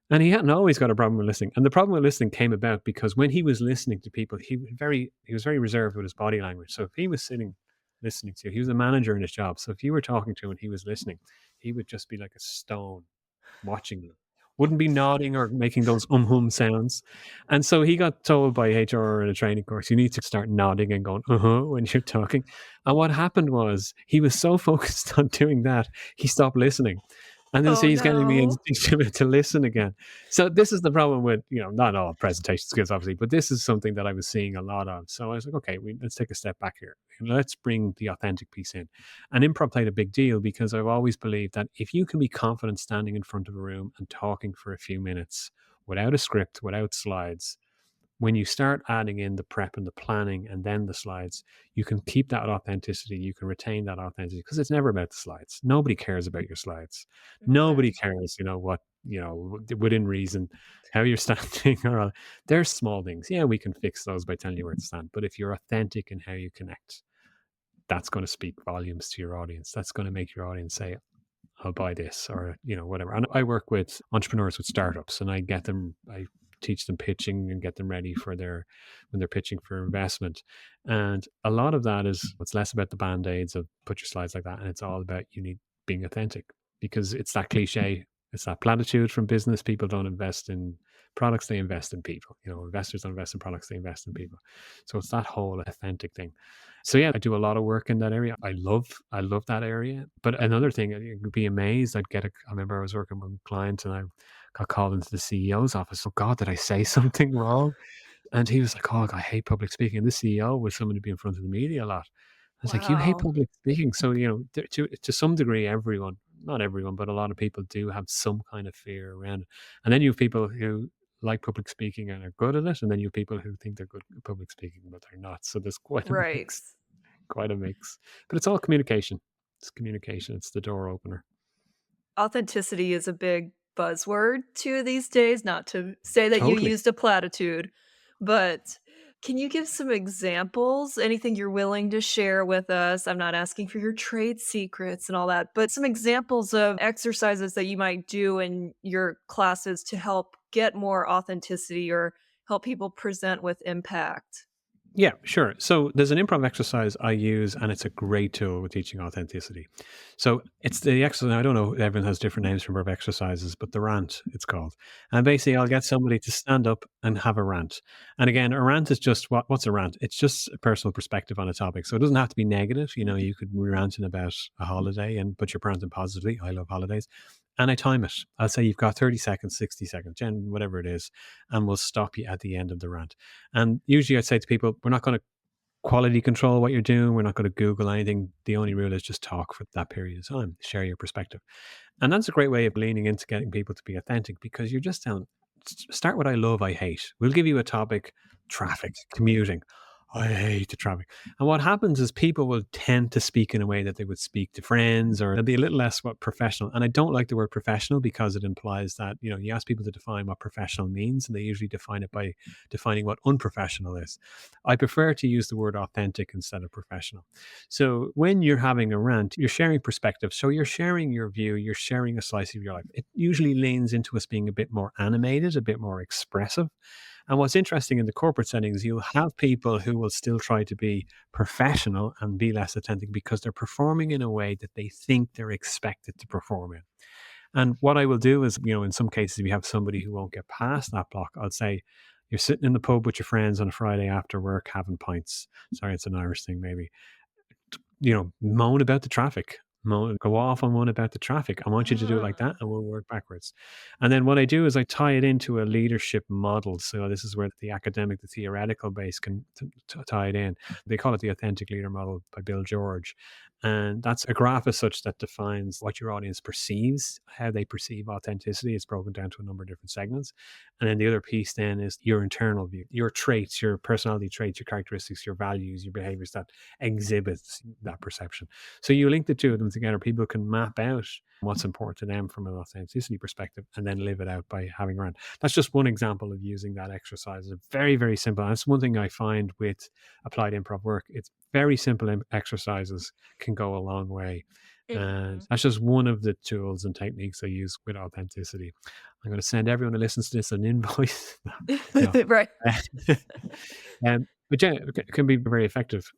And he hadn't always got a problem with listening. And the problem with listening came about because when he was listening to people, he was very reserved with his body language. So if he was sitting listening to you, he was a manager in his job. So if you were talking to him and he was listening, he would just be like a stone watching you. Wouldn't be nodding or making those hum sounds. And so he got told by HR in a training course, you need to start nodding and going, when you're talking. And what happened was, he was so focused on doing that, he stopped listening. And then so Oh he's getting me no. to listen again. So this is the problem with, not all presentation skills, obviously, but this is something that I was seeing a lot of. So I was like, okay, let's take a step back here. Let's bring the authentic piece in. And improv played a big deal, because I've always believed that if you can be confident standing in front of a room and talking for a few minutes without a script, without slides, when you start adding in the prep and the planning and then the slides, you can keep that authenticity. You can retain that authenticity, because it's never about the slides. Nobody cares about your slides. Nobody Right. cares, what, within reason, how you're standing. Or there's small things. Yeah, we can fix those by telling you where to stand. But if you're authentic in how you connect, that's going to speak volumes to your audience. That's going to make your audience say, I'll buy this, or, whatever. And I work with entrepreneurs with startups, and I teach them pitching and get them ready for when they're pitching for investment. And a lot of that is, it's less about the band-aids of put your slides like that. And it's all about, you need being authentic, because it's that cliche. It's that platitude from business. People don't invest in products, they invest in people. Investors don't invest in products, they invest in people. So it's that whole authentic thing. So yeah, I do a lot of work in that area. I love that area. But another thing, you'd be amazed. I remember I was working with clients, and I got called into the CEO's office. Oh God, did I say something wrong? And he was like, "Oh, I hate public speaking." And the CEO was someone to be in front of the media a lot. I was like, "You hate Wow. public speaking?" So, to some degree, everyone, not everyone, but a lot of people do have some kind of fear around it. And then you have people who like public speaking and are good at it, and then you have people who think they're good at public speaking but they're not. So there's quite a Right. mix, quite a mix. But it's all communication. It's communication. It's the door opener. Authenticity is a big buzzword too these days, not to say that you Totally. used a platitude, but can you give some examples? Anything you're willing to share with us? I'm not asking for your trade secrets and all that, but some examples of exercises that you might do in your classes to help get more authenticity or help people present with impact. Yeah, sure. So there's an improv exercise I use, and it's a great tool with teaching authenticity. So it's the exercise. I don't know, everyone has different names for improv exercises, but the rant, it's called. And basically, I'll get somebody to stand up and have a rant. And again, a rant is just what's a rant? It's just a personal perspective on a topic. So it doesn't have to be negative. You could be ranting about a holiday, but you're ranting positively. I love holidays. And I time it. I'll say you've got 30 seconds, 60 seconds, whatever it is, and we'll stop you at the end of the rant. And usually I'd say to people, we're not going to quality control what you're doing. We're not going to Google anything. The only rule is just talk for that period of time, share your perspective. And that's a great way of leaning into getting people to be authentic, because you're just telling, start what I love, I hate. We'll give you a topic: traffic, commuting. I hate the traffic. And what happens is people will tend to speak in a way that they would speak to friends, or they'll be a little less professional. And I don't like the word professional, because it implies that, you ask people to define what professional means, and they usually define it by defining what unprofessional is. I prefer to use the word authentic instead of professional. So when you're having a rant, you're sharing perspective. So you're sharing your view, you're sharing a slice of your life. It usually leans into us being a bit more animated, a bit more expressive. And what's interesting in the corporate settings, you'll have people who will still try to be professional and be less authentic, because they're performing in a way that they think they're expected to perform in. And what I will do is, in some cases, if you have somebody who won't get past that block, I'll say, you're sitting in the pub with your friends on a Friday after work having pints. Sorry, it's an Irish thing, maybe. Moan about the traffic. Go off on one about the traffic. I want you to do it like that, Ah. and we'll work backwards. And then what I do is I tie it into a leadership model. So this is where the academic, the theoretical base can tie it in. They call it the authentic leader model by Bill George. And that's a graph as such that defines what your audience perceives, how they perceive authenticity. It's broken down to a number of different segments. And then the other piece then is your internal view, your traits, your personality traits, your characteristics, your values, your behaviors that exhibits that perception. So you link the two of them together. People can map out what's important to them from an authenticity perspective and then live it out by having around. That's just one example of using that exercise. It's very, very simple. And that's one thing I find with applied improv work. It's very simple exercises can go a long way. And Mhm. that's just one of the tools and techniques I use with authenticity. I'm going to send everyone who listens to this an invoice. No. Right. But yeah, it can be very effective.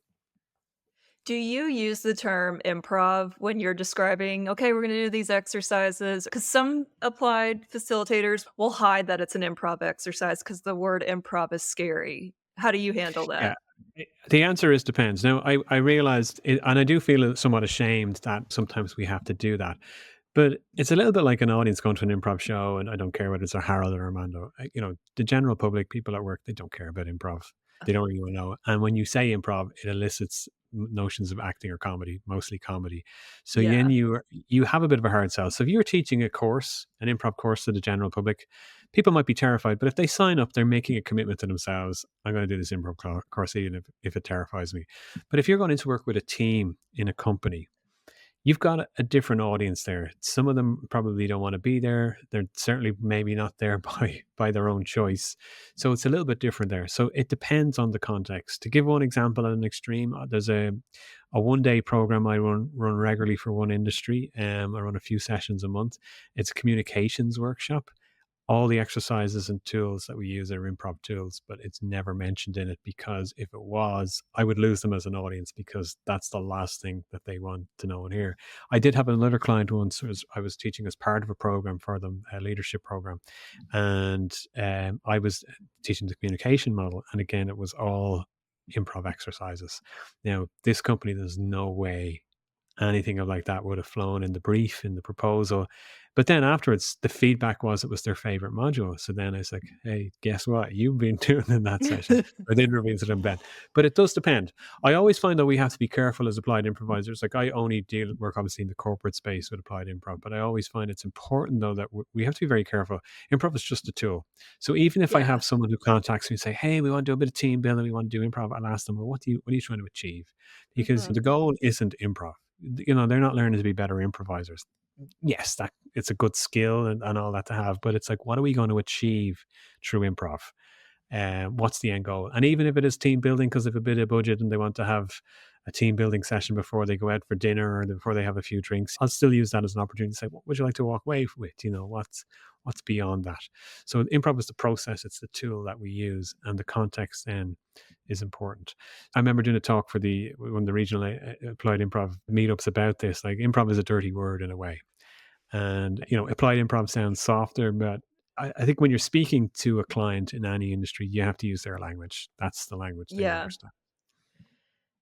Do you use the term improv when you're describing, okay, we're going to do these exercises? Because some applied facilitators will hide that it's an improv exercise because the word improv is scary. How do you handle Yeah. that? The answer is depends. Now, I realized, and I do feel somewhat ashamed that sometimes we have to do that. But it's a little bit like an audience going to an improv show, and I don't care whether it's a Harold or Armando. The general public, people at work, they don't care about improv. They don't really want to know. And when you say improv, it elicits notions of acting or comedy, mostly comedy. So then Yeah. you have a bit of a hard sell. So if you're teaching a course, an improv course to the general public, people might be terrified. But if they sign up, they're making a commitment to themselves. I'm going to do this improv course, even if it terrifies me. But if you're going to work with a team in a company, you've got a different audience there. Some of them probably don't want to be there. They're certainly maybe not there by their own choice. So it's a little bit different there. So it depends on the context. To give one example at an extreme, there's a 1 day program I run regularly for one industry. I run a few sessions a month. It's a communications workshop. All the exercises and tools that we use are improv tools, but it's never mentioned in it because if it was, I would lose them as an audience because that's the last thing that they want to know and hear. I did have another client once. I was teaching as part of a program for them, a leadership program, and I was teaching the communication model. And again, it was all improv exercises. Now, this company, there's no way anything of like that would have flown in the brief, in the proposal. But then afterwards, the feedback was it was their favorite module. So then I was like, hey, guess what? You've been doing in that session. I didn't reveal to them then. But it does depend. I always find that we have to be careful as applied improvisers. Like I only work obviously in the corporate space with applied improv, but I always find it's important though that we have to be very careful. Improv is just a tool. So even if I Yeah. have someone who contacts me and say, hey, we want to do a bit of team building, we want to do improv, I'll ask them, well, what are you trying to achieve? Because Mhm. the goal isn't improv. They're not learning to be better improvisers. Yes, that it's a good skill and all that to have, but it's like, what are we going to achieve through improv? What's the end goal? And even if it is team building, because they have a bit of budget and they want to have a team building session before they go out for dinner or before they have a few drinks, I'll still use that as an opportunity to say, what would you like to walk away with? What's beyond that? So improv is the process, it's the tool that we use, and the context then is important. I remember doing a talk for one of the regional applied improv meetups about this. Like improv is a dirty word in a way, and applied improv sounds softer, but I think when you're speaking to a client in any industry, you have to use their language. That's the language they Yeah. understand.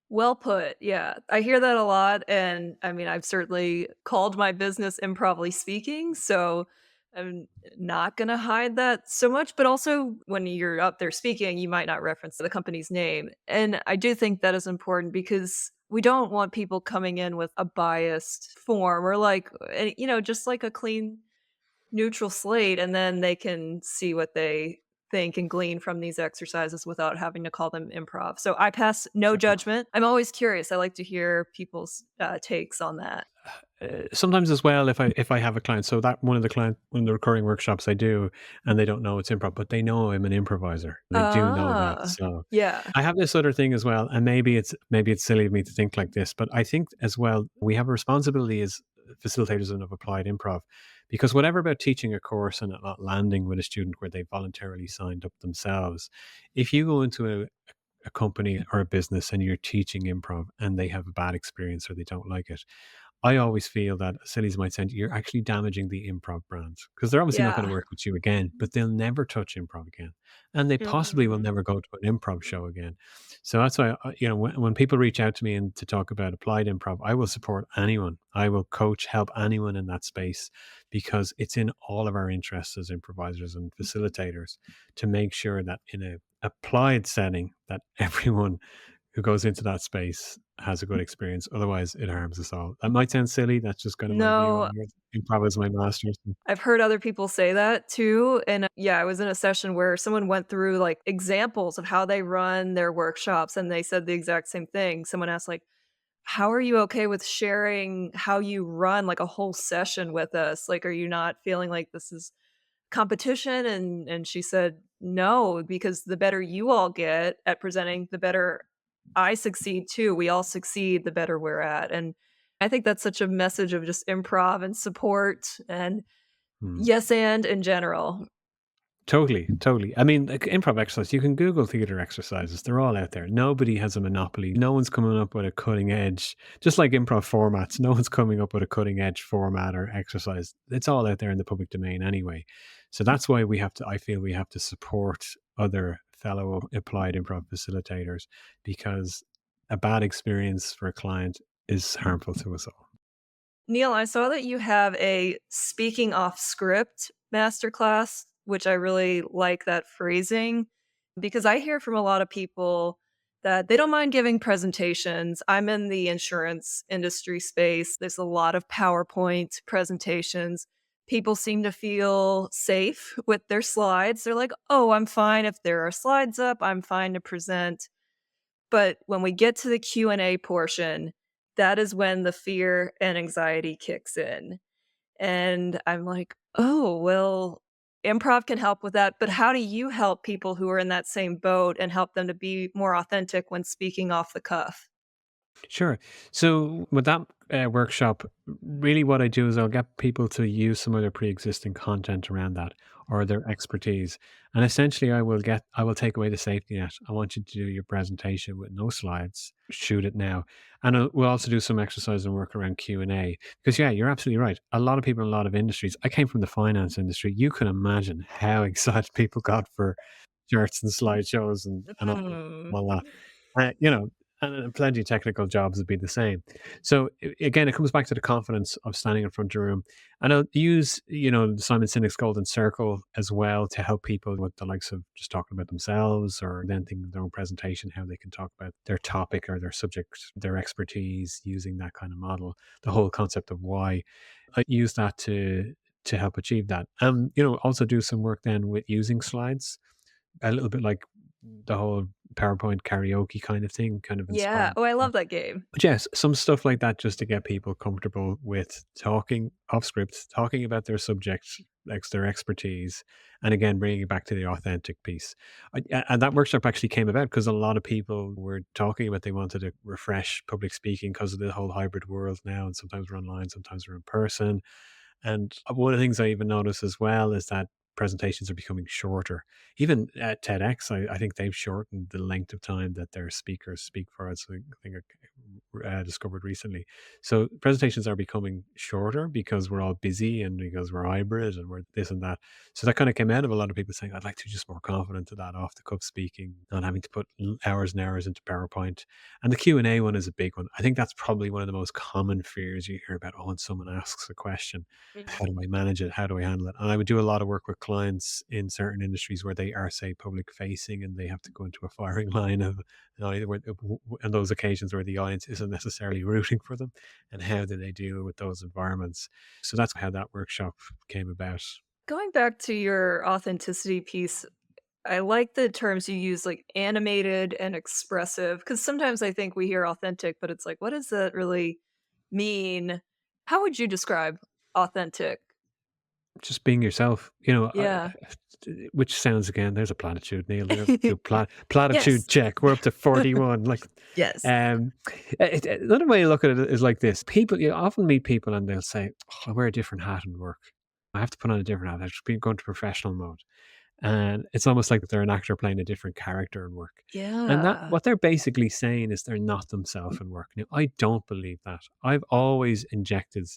Well put, yeah. I hear that a lot, and, I mean, I've certainly called my business Improvly Speaking, so I'm not gonna hide that so much, but also when you're up there speaking, you might not reference the company's name, and I do think that is important because we don't want people coming in with a biased form or, like, just like a clean neutral slate, and then they can see what they think and glean from these exercises without having to call them improv. So I pass no judgment. I'm always curious. I like to hear people's takes on that. Sometimes as well, if I have a client, so that one of the recurring workshops I do, and they don't know it's improv, but they know I'm an improviser. They do know that. Ah, So yeah, I have this other thing as well, and maybe it's silly of me to think like this, but I think as well we have a responsibility as facilitators of applied improv, because whatever about teaching a course and it not landing with a student where they voluntarily signed up themselves, if you go into a company or a business and you're teaching improv and they have a bad experience or they don't like it, I always feel that, silly as it might sound, you're actually damaging the improv brand because they're obviously not going to Yeah. work with you again, but they'll never touch improv again. And they possibly will Mhm. never go to an improv show again. So that's why, when people reach out to me and to talk about applied improv, I will support anyone. I will coach, help anyone in that space because it's in all of our interests as improvisers and facilitators to make sure that in a applied setting that everyone who goes into that space has a good experience. Otherwise, it harms us all. That might sound silly. That's just kind of my view No, on it. Improv is my master's. I've heard other people say that too, and, yeah, I was in a session where someone went through, like, examples of how they run their workshops, and they said the exact same thing. Someone asked, like, "How are you okay with sharing how you run, like, a whole session with us? Like, are you not feeling like this is competition?" And she said, "No, because the better you all get at presenting, the better I succeed too. We all succeed, the better we're at." And I think that's such a message of just improv and support and Hmm. yes, and in general. Totally, totally. I mean, like improv exercise, you can Google theater exercises. They're all out there. Nobody has a monopoly. No one's coming up with a cutting edge, just like improv formats. No one's coming up with a cutting edge format or exercise. It's all out there in the public domain anyway. So that's why I feel we have to support other fellow applied improv facilitators because a bad experience for a client is harmful to us all. Neil, I saw that you have a speaking off script masterclass, which I really like that phrasing because I hear from a lot of people that they don't mind giving presentations. I'm in the insurance industry space. There's a lot of PowerPoint presentations. People seem to feel safe with their slides. They're like, "Oh, I'm fine if there are slides up. I'm fine to present." But when we get to the Q&A portion, that is when the fear and anxiety kicks in. And I'm like, "Oh, well, improv can help with that, but how do you help people who are in that same boat and help them to be more authentic when speaking off the cuff?" Sure. So with that workshop, really what I do is I'll get people to use some of their pre-existing content around that or their expertise. And essentially I will take away the safety net. I want you to do your presentation with no slides, shoot it now. And we'll also do some exercise and work around Q&A. Because yeah, you're absolutely right. A lot of people in a lot of industries, I came from the finance industry. You can imagine how excited people got for charts and slideshows and Mm. all that. You know, and plenty of technical jobs would be the same. So again, it comes back to the confidence of standing in front of a room. And I'll use, Simon Sinek's golden circle as well to help people with the likes of just talking about themselves or then thinking of their own presentation, how they can talk about their topic or their subject, their expertise using that kind of model, the whole concept of why. I use that to help achieve that. Also do some work then with using slides a little bit like the whole PowerPoint karaoke kind of thing, kind of Yeah. inspired. Oh, I love that game. But yes, some stuff like that just to get people comfortable with talking off script, talking about their subject, like their expertise, and again, bringing it back to the authentic piece. And that workshop actually came about because a lot of people were talking about they wanted to refresh public speaking because of the whole hybrid world now. And sometimes we're online, sometimes we're in person. And one of the things I even notice as well is that presentations are becoming shorter. Even at TEDx, I think they've shortened the length of time that their speakers speak for. It's a thing I discovered recently. So presentations are becoming shorter because we're all busy and because we're hybrid and we're this and that. So that kind of came out of a lot of people saying, I'd like to be just more confident to that off the cuff speaking, not having to put hours and hours into PowerPoint. And the Q&A one is a big one. I think that's probably one of the most common fears you hear about. Oh, when someone asks a question, how do I manage it? How do I handle it? And I would do a lot of work with clients in certain industries where they are, say, public facing and they have to go into a firing line of, on those occasions where the audience isn't necessarily rooting for them. And how do they deal with those environments? So that's how that workshop came about. Going back to your authenticity piece, I like the terms you use, like animated and expressive, because sometimes I think we hear authentic, but it's like, what does that really mean? How would you describe authentic? Just being yourself, Yeah. which sounds again, there's a platitude, Neil. There, do platitude Yes. check. We're up to 41. Like, Yes. um, another way to look at it is like this: people, you often meet people and they'll say, oh, "I wear a different hat in work. I have to put on a different hat. I should be going to professional mode." And it's almost like they're an actor playing a different character in work. And that Yeah. what they're basically saying is they're not themselves in work. Now, I don't believe that. I've always injected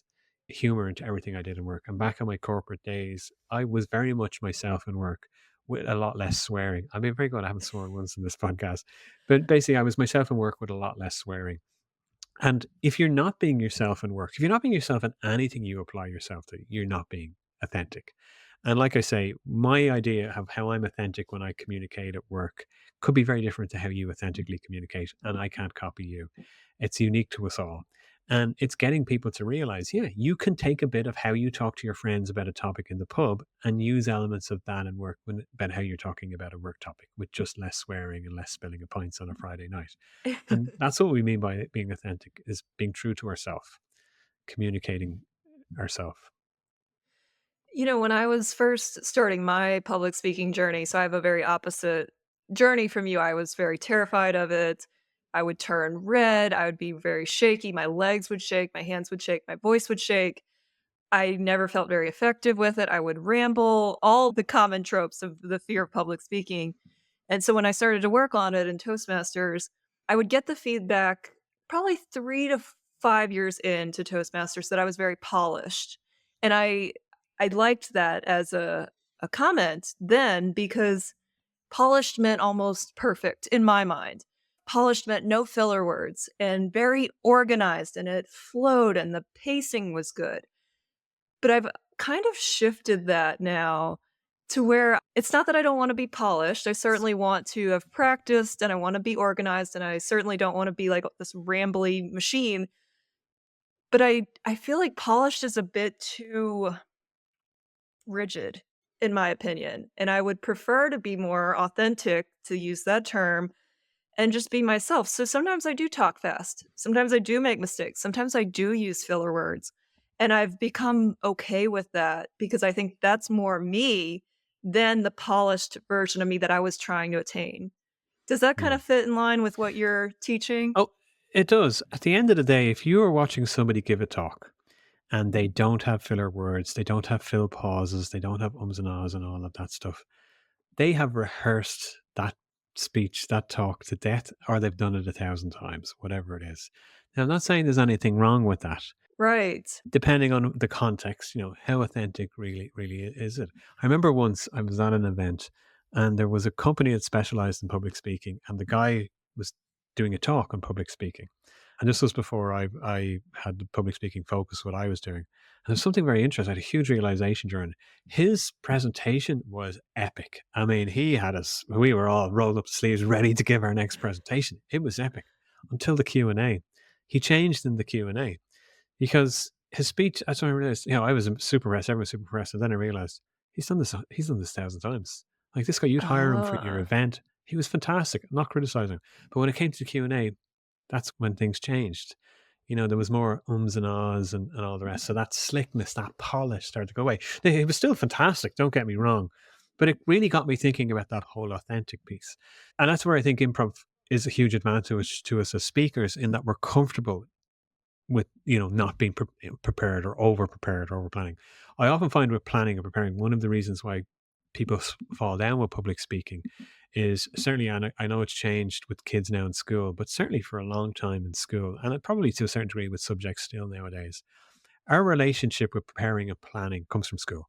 humor into everything I did in work. And back in my corporate days, I was very much myself in work with a lot less swearing. I mean, very good. I haven't sworn once in this podcast, but basically, I was myself in work with a lot less swearing. And if you're not being yourself in work, if you're not being yourself in anything you apply yourself to, you're not being authentic. And like I say, my idea of how I'm authentic when I communicate at work could be very different to how you authentically communicate. And I can't copy you. It's unique to us all. And it's getting people to realize, yeah, you can take a bit of how you talk to your friends about a topic in the pub and use elements of that in work about how you're talking about a work topic with just less swearing and less spilling of pints on a Friday night. And that's what we mean by being authentic, is being true to ourselves, communicating ourselves. When I was first starting my public speaking journey, so I have a very opposite journey from you. I was very terrified of it. I would turn red. I would be very shaky. My legs would shake. My hands would shake. My voice would shake. I never felt very effective with it. I would ramble, all the common tropes of the fear of public speaking. And so when I started to work on it in Toastmasters, I would get the feedback probably 3 to 5 years into Toastmasters that I was very polished. And I liked that as a comment then because polished meant almost perfect in my mind. Polished meant no filler words and very organized and it flowed and the pacing was good. But I've kind of shifted that now to where it's not that I don't wanna be polished, I certainly want to have practiced, and I wanna be organized, and I certainly don't wanna be like this rambly machine, but I feel like polished is a bit too rigid, in my opinion, and I would prefer to be more authentic, to use that term, and just be myself. So sometimes I do talk fast. Sometimes I do make mistakes. Sometimes I do use filler words. And I've become okay with that because I think that's more me than the polished version of me that I was trying to attain. Does that kind Mm. of fit in line with what you're teaching? Oh, it does. At the end of the day, if you are watching somebody give a talk and they don't have filler words, they don't have fill pauses, they don't have ums and ahs and all of that stuff, they have rehearsed that speech, that talk to death, or they've done it 1,000 times, whatever it is. Now, I'm not saying there's anything wrong with that. Right. Depending on the context, how authentic really is it? I remember once I was at an event and there was a company that specialized in public speaking, and the guy was doing a talk on public speaking. And this was before I had the public speaking focus, what I was doing. And there's something very interesting. I had a huge realization during his presentation was epic. I mean, we were all rolled up the sleeves, ready to give our next presentation. It was epic until the Q&A. He changed in the Q&A because his speech, that's when I realized, I was super impressed, everyone was super impressed. And then I realized he's done this 1,000 times. Like this guy, you'd hire him for your Ah. event. He was fantastic. I'm not criticizing him. But when it came to the Q&A, that's when things changed. There was more ums and ahs and all the rest. So that slickness, that polish started to go away. Now, it was still fantastic, don't get me wrong. But it really got me thinking about that whole authentic piece. And that's where I think improv is a huge advantage to us as speakers, in that we're comfortable with not being prepared or over prepared or over planning. I often find with planning and preparing, one of the reasons why people fall down with public speaking is, certainly, and I know it's changed with kids now in school, but certainly for a long time in school, and probably to a certain degree with subjects still nowadays, our relationship with preparing and planning comes from school.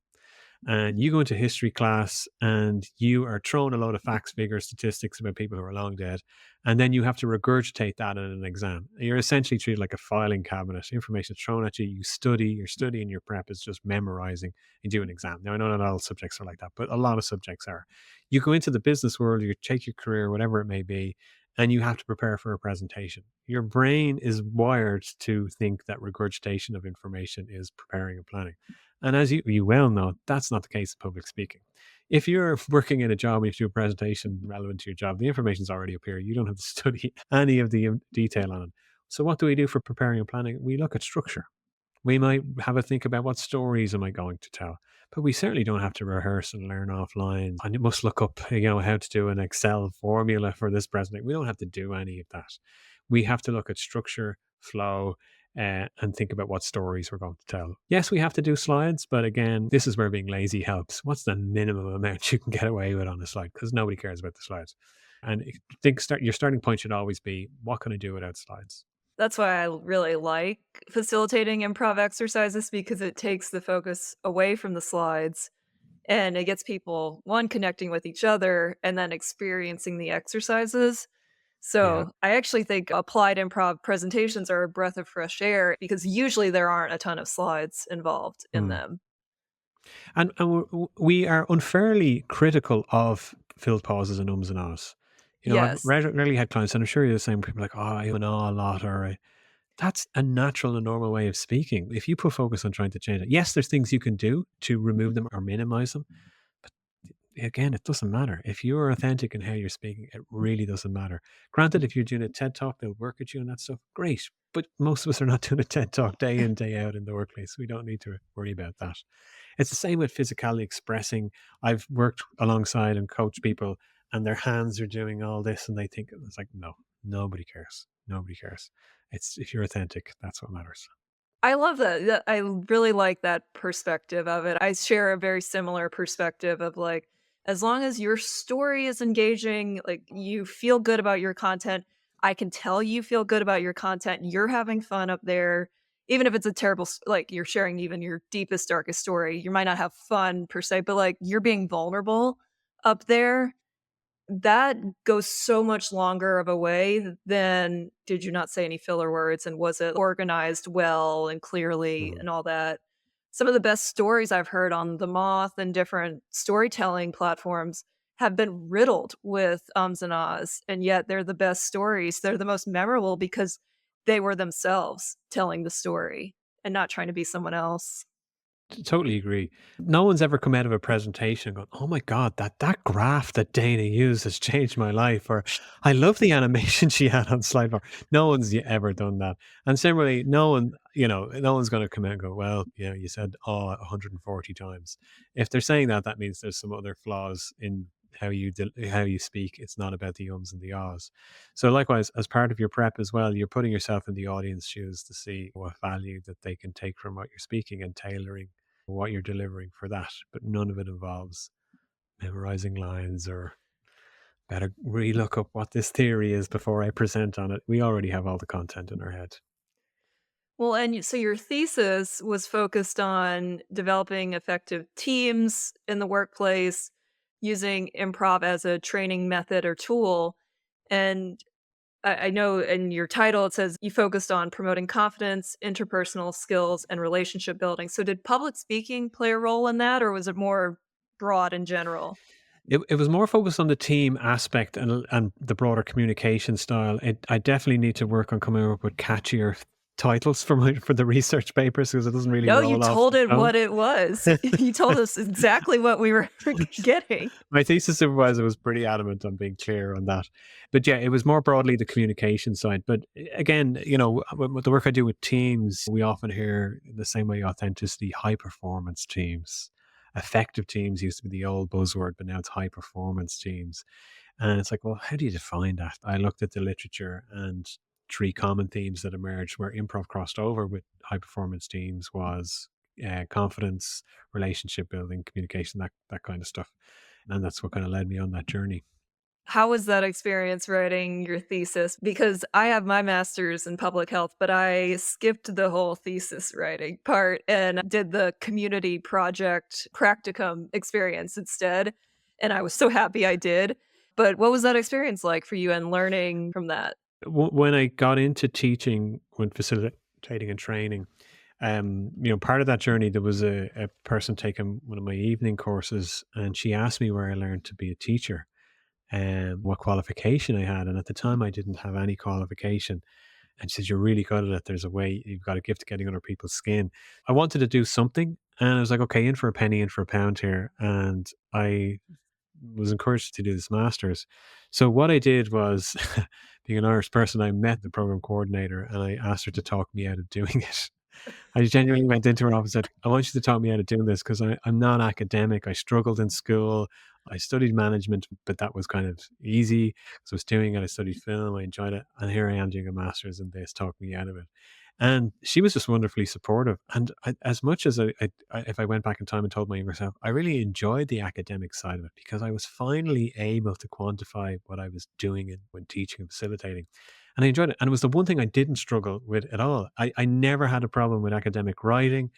And you go into history class and you are thrown a load of facts, figures, statistics about people who are long dead. And then you have to regurgitate that in an exam. You're essentially treated like a filing cabinet. Information is thrown at you. You study, your study and your prep is just memorizing. You do an exam. Now, I know not all subjects are like that, but a lot of subjects are. You go into the business world, you take your career, whatever it may be, and you have to prepare for a presentation. Your brain is wired to think that regurgitation of information is preparing and planning. And as you well know, that's not the case in public speaking. If you're working in a job and you have to do a presentation relevant to your job, the information's already up here. You don't have to study any of the detail on it. So what do we do for preparing and planning? We look at structure. We might have a think about what stories am I going to tell, but we certainly don't have to rehearse and learn offline. And you must look up, how to do an Excel formula for this presentation. We don't have to do any of that. We have to look at structure, flow, and think about what stories we're going to tell. Yes, we have to do slides, but again, this is where being lazy helps. What's the minimum amount you can get away with on a slide? Because nobody cares about the slides. And your starting point should always be, what can I do without slides? That's why I really like facilitating improv exercises because it takes the focus away from the slides and it gets people, one, connecting with each other and then experiencing the exercises. Yeah. So I actually think applied improv presentations are a breath of fresh air because usually there aren't a ton of slides involved in Mm. them. And we are unfairly critical of filled pauses and ums and ahs. I've Yes. regularly had clients, and I'm sure you're the same. People like, oh, I am an ah a lot, or that's a natural and normal way of speaking. If you put focus on trying to change it, yes, there's things you can do to remove them or minimize them. But again, it doesn't matter. If you're authentic in how you're speaking, it really doesn't matter. Granted, if you're doing a TED talk, they'll work at you and that stuff. Great. But most of us are not doing a TED talk day in, day out in the workplace. We don't need to worry about that. It's the same with physically expressing. I've worked alongside and coached people, and their hands are doing all this, and they think it's like, no, nobody cares. Nobody cares. It's if you're authentic, that's what matters. I love that. I really like that perspective of it. I share a very similar perspective of like, as long as your story is engaging, like you feel good about your content, I can tell you feel good about your content. You're having fun up there. Even if it's a terrible, like you're sharing even your deepest, darkest story, you might not have fun per se, but like you're being vulnerable up there, that goes so much longer of a way than did you not say any filler words and was it organized well and clearly Mhm. and all that. Some of the best stories I've heard on The Moth and different storytelling platforms have been riddled with ums and ahs, and yet they're the best stories. They're the most memorable because they were themselves telling the story and not trying to be someone else. Totally agree. No one's ever come out of a presentation and gone, "Oh my god, that graph that Dana used has changed my life," or "I love the animation she had on slide 4." No one's ever done that. And similarly, no one's going to come out and go, "Well, you said 140 times." If they're saying that, that means there's some other flaws in how you speak. It's not about the ums and the ahs. So likewise, as part of your prep as well, you're putting yourself in the audience shoes to see what value that they can take from what you're speaking and tailoring what you're delivering for that, but none of it involves memorizing lines or better relook up what this theory is before I present on it. We already have all the content in our head. Well, and so your thesis was focused on developing effective teams in the workplace using improv as a training method or tool. And I know in your title it says you focused on promoting confidence, interpersonal skills, and relationship building. So, did public speaking play a role in that, or was it more broad in general? It was more focused on the team aspect and the broader communication style. I definitely need to work on coming up with catchier titles for the research papers because it doesn't really No, you roll off told the it tongue. what it was. You told us exactly what we were getting. My thesis supervisor was pretty adamant on being clear on that. But yeah, it was more broadly the communication side. But again, with the work I do with teams, we often hear the same way authenticity, high performance teams. Effective teams used to be the old buzzword, but now it's high performance teams. And it's like, well, how do you define that? I looked at the literature and three common themes that emerged where improv crossed over with high performance teams was confidence, relationship building, communication, that kind of stuff. And that's what kind of led me on that journey. How was that experience writing your thesis? Because I have my master's in public health, but I skipped the whole thesis writing part and did the community project practicum experience instead. And I was so happy I did. But what was that experience like for you and learning from that? When I got into teaching, when facilitating and training, part of that journey, there was a person taking one of my evening courses, and she asked me where I learned to be a teacher and what qualification I had. And at the time, I didn't have any qualification. And she said, "You're really good at it. There's a way, you've got a gift of getting under people's skin." I wanted to do something. And I was like, okay, in for a penny, in for a pound here. And I was encouraged to do this master's. So what I did was, being an Irish person, I met the program coordinator and I asked her to talk me out of doing it. I genuinely went into her office and said, "I want you to talk me out of doing this because I'm not academic. I struggled in school. I studied management, but that was kind of easy. So I was doing it. I studied film. I enjoyed it. And here I am doing a master's in this. Talk me out of it." And she was just wonderfully supportive. And as much as if I went back in time and told my younger self, I really enjoyed the academic side of it because I was finally able to quantify what I was doing when teaching and facilitating. And I enjoyed it. And it was the one thing I didn't struggle with at all. I never had a problem with academic writing,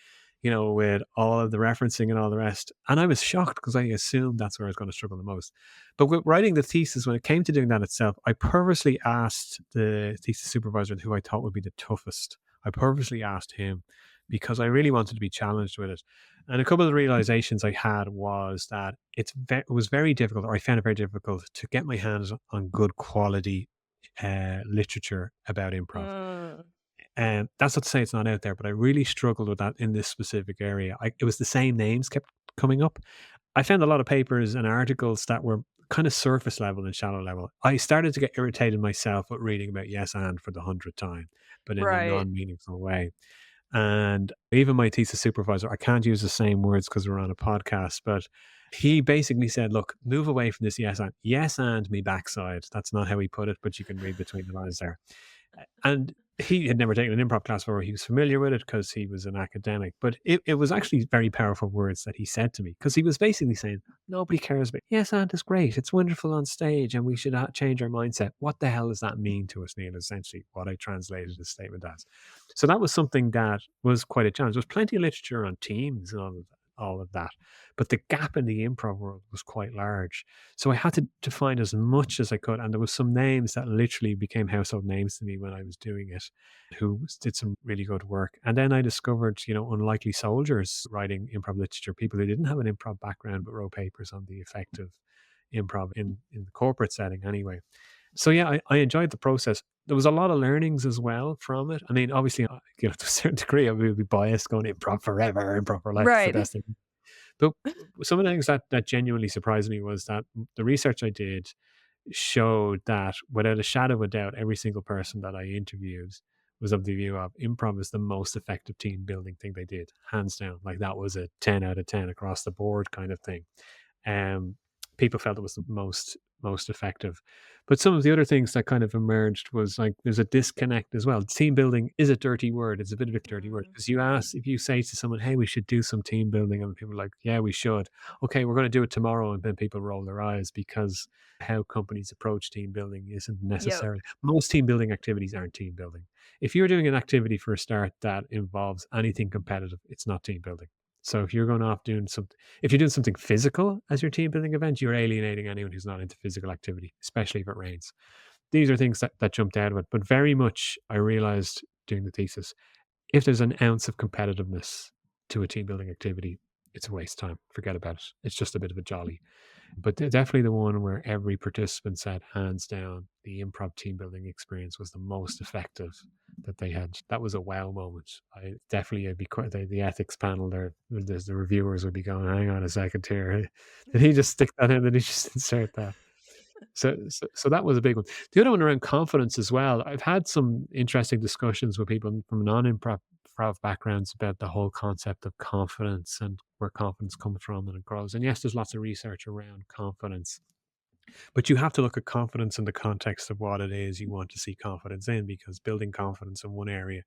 with all of the referencing and all the rest. And I was shocked because I assumed that's where I was going to struggle the most. But with writing the thesis, when it came to doing that itself, I purposely asked the thesis supervisor who I thought would be the toughest. I purposely asked him because I really wanted to be challenged with it. And a couple of the realizations I had was that it was very difficult, or I found it very difficult to get my hands on good quality literature about improv. Mm, And that's not to say it's not out there, but I really struggled with that in this specific area. It was the same names kept coming up. I found a lot of papers and articles that were kind of surface level and shallow level. I started to get irritated myself with reading about yes and for the 100th time, but in a right. non-meaningful way. And even my thesis supervisor, I can't use the same words because we're on a podcast, but he basically said, look, move away from this yes and. Yes and me backside. That's not how he put it, but you can read between the lines there. And he had never taken an improv class before. He was familiar with it because he was an academic, but it was actually very powerful words that he said to me because he was basically saying, nobody cares about, yes, and it's great. It's wonderful on stage and we should change our mindset. What the hell does that mean to us, Neil? Essentially what I translated the statement as. So that was something that was quite a challenge. There was plenty of literature on teams and all of that, but the gap in the improv world was quite large. So I had to find as much as I could. And there was some names that literally became household names to me when I was doing it, who did some really good work. And then I discovered, unlikely soldiers writing improv literature, people who didn't have an improv background, but wrote papers on the effect of improv in the corporate setting anyway. So yeah, I enjoyed the process. There was a lot of learnings as well from it. I mean, obviously, to a certain degree, I would be biased going improv forever, improv for life, it's the Right. best thing. But some of the things that genuinely surprised me was that the research I did showed that without a shadow of a doubt, every single person that I interviewed was of the view of improv is the most effective team building thing they did, hands down. Like that was a 10 out of 10 across the board kind of thing. Um, People felt it was the most effective. But some of the other things that kind of emerged was like there's a disconnect as well. Team building is a dirty word. It's a bit of a dirty word Mm, because if you say to someone, "Hey, we should do some team building," and people are like, "Yeah, we should." Okay, we're going to do it tomorrow, and then people roll their eyes because how companies approach team building isn't yep. necessarily. Most team building activities aren't team building. If you're doing an activity for a start that involves anything competitive, it's not team building. So if you're going off doing something, if you're doing something physical as your team building event, you're alienating anyone who's not into physical activity, especially if it rains. These are things that jumped out of it. But very much I realized doing the thesis, if there's an ounce of competitiveness to a team building activity, it's a waste of time. Forget about it. It's just a bit of a jolly. But definitely the one where every participant said, hands down, the improv team building experience was the most effective that they had. That was a wow moment. I definitely, I'd be quite the ethics panel there. The reviewers would be going, hang on a second here. Did he just stick that in? Did he just insert that? So that was a big one. The other one around confidence as well. I've had some interesting discussions with people from non-improv backgrounds about the whole concept of confidence and where confidence comes from and it grows. And yes, there's lots of research around confidence, but you have to look at confidence in the context of what it is you want to see confidence in, because building confidence in one area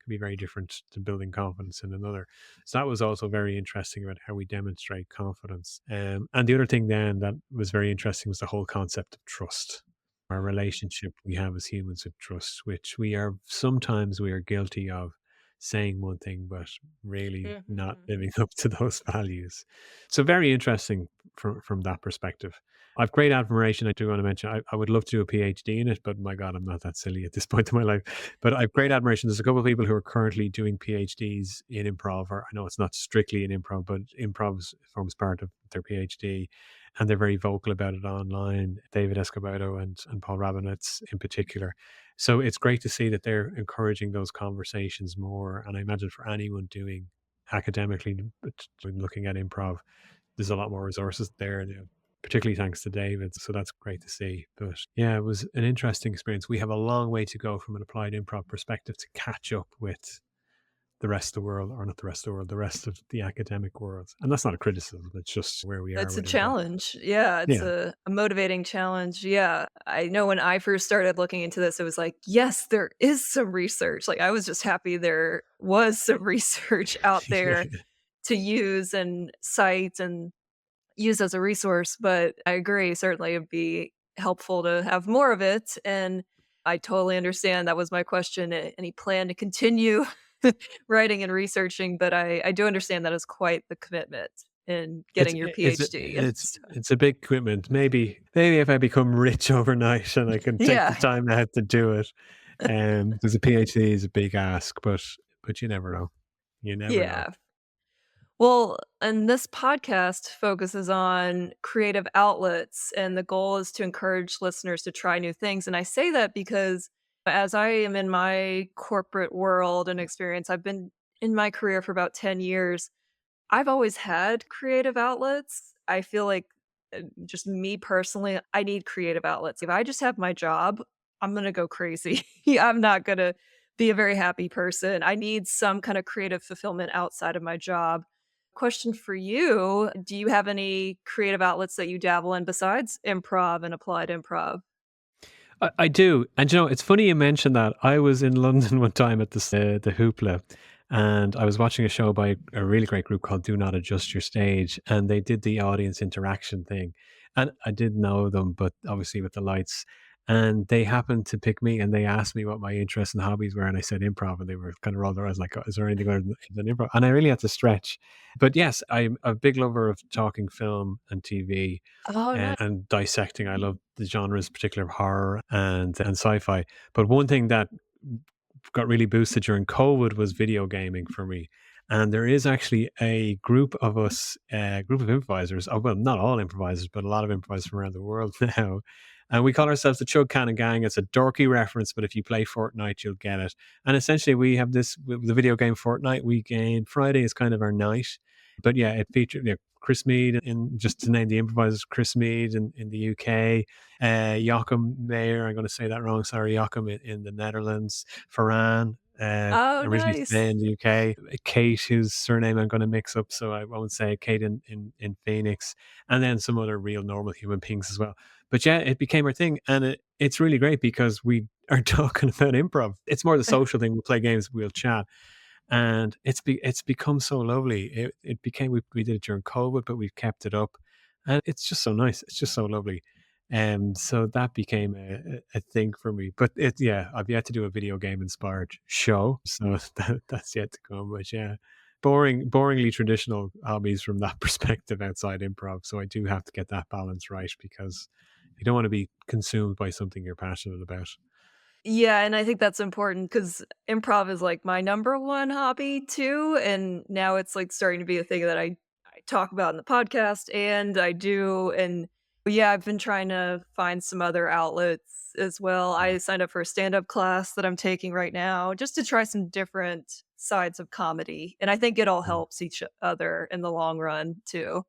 can be very different to building confidence in another. So that was also very interesting about how we demonstrate confidence. And the other thing then that was very interesting was the whole concept of trust. Our relationship we have as humans with trust, which we are guilty of saying one thing but really not Mhm. living up to those values. So very interesting from that perspective. I've great admiration. I do want to mention I would love to do a PhD in it, but my God, I'm not that silly at this point in my life. But I've great admiration. There's a couple of people who are currently doing PhDs in improv, or I know it's not strictly in improv, but improv forms part of their PhD. And they're very vocal about it online, David Escobedo and Paul Rabinowitz in particular. So it's great to see that they're encouraging those conversations more. And I imagine for anyone doing academically, but looking at improv, there's a lot more resources there now, particularly thanks to David. So that's great to see. But yeah, it was an interesting experience. We have a long way to go from an applied improv perspective to catch up with the rest of the world, or not the rest of the world, the rest of the academic world. And that's not a criticism, it's just where we are It's a with improv. challenge. Yeah, it's Yeah. a motivating challenge. Yeah. I know when I first started looking into this, it was like, yes, there is some research. Like, I was just happy there was some research out there Yeah. to use and cite and use as a resource. But I agree, certainly it'd be helpful to have more of it. And I totally understand that was my question. Any plan to continue writing and researching? But I do understand that is quite the commitment in getting your PhD. It's a big commitment. Maybe if I become rich overnight and I can take the Yeah. time out to do it, because a PhD is a big ask, but you never know. You never know. Yeah. Well, and this podcast focuses on creative outlets, and the goal is to encourage listeners to try new things. And I say that because as I am in my corporate world and experience, I've been in my career for about 10 years. I've always had creative outlets. I feel like, just me personally, I need creative outlets. If I just have my job, I'm gonna go crazy. I'm not gonna be a very happy person. I need some kind of creative fulfillment outside of my job. Question for you, do you have any creative outlets that you dabble in besides improv and applied improv? I do, and it's funny you mentioned that. I was in London one time at the Hoopla, and I was watching a show by a really great group called Do Not Adjust Your Stage, and they did the audience interaction thing, and I didn't know them, but obviously with the lights, and they happened to pick me, and they asked me what my interests and hobbies were, and I said improv, and they were kind of rolled their eyes like, "Oh, is there anything other than improv?" And I really had to stretch, but yes, I'm a big lover of talking film and TV Oh, nice. and dissecting. I love the genres, particularly of horror and sci-fi. But one thing that got really boosted during COVID was video gaming for me. And there is actually a group of us, a group of improvisers. Oh, well, not all improvisers, but a lot of improvisers from around the world now. And we call ourselves the Chug Cannon Gang. It's a dorky reference, but if you play Fortnite, you'll get it. And essentially, we have this with the video game Fortnite weekend. Friday is kind of our night. But yeah, it featured Chris Mead, in just to name the improvisers, Chris Mead in the UK, Joachim Mayer, I'm going to say that wrong, sorry, Joachim in the Netherlands, Farhan, Oh, originally nice. today in the UK, Kate, whose surname I'm going to mix up, so I won't say Kate in Phoenix, and then some other real normal human beings as well. But yeah, it became our thing, and it's really great because we are talking about improv. It's more the social thing. We'll play games, we'll chat, and it's become so lovely. It became we did it during COVID, but we've kept it up, and it's just so nice. It's just so lovely. So that became a thing for me. But yeah, I've yet to do a video game inspired show, so that's yet to come. But yeah, boringly traditional hobbies from that perspective outside improv. So I do have to get that balance right because you don't want to be consumed by something you're passionate about. Yeah, and I think that's important because improv is, like, my number one hobby too, and now it's, like, starting to be a thing that I talk about in the podcast, and I do, and yeah, I've been trying to find some other outlets as well. I signed up for a stand-up class that I'm taking right now just to try some different sides of comedy, and I think it all Mm. helps each other in the long run too.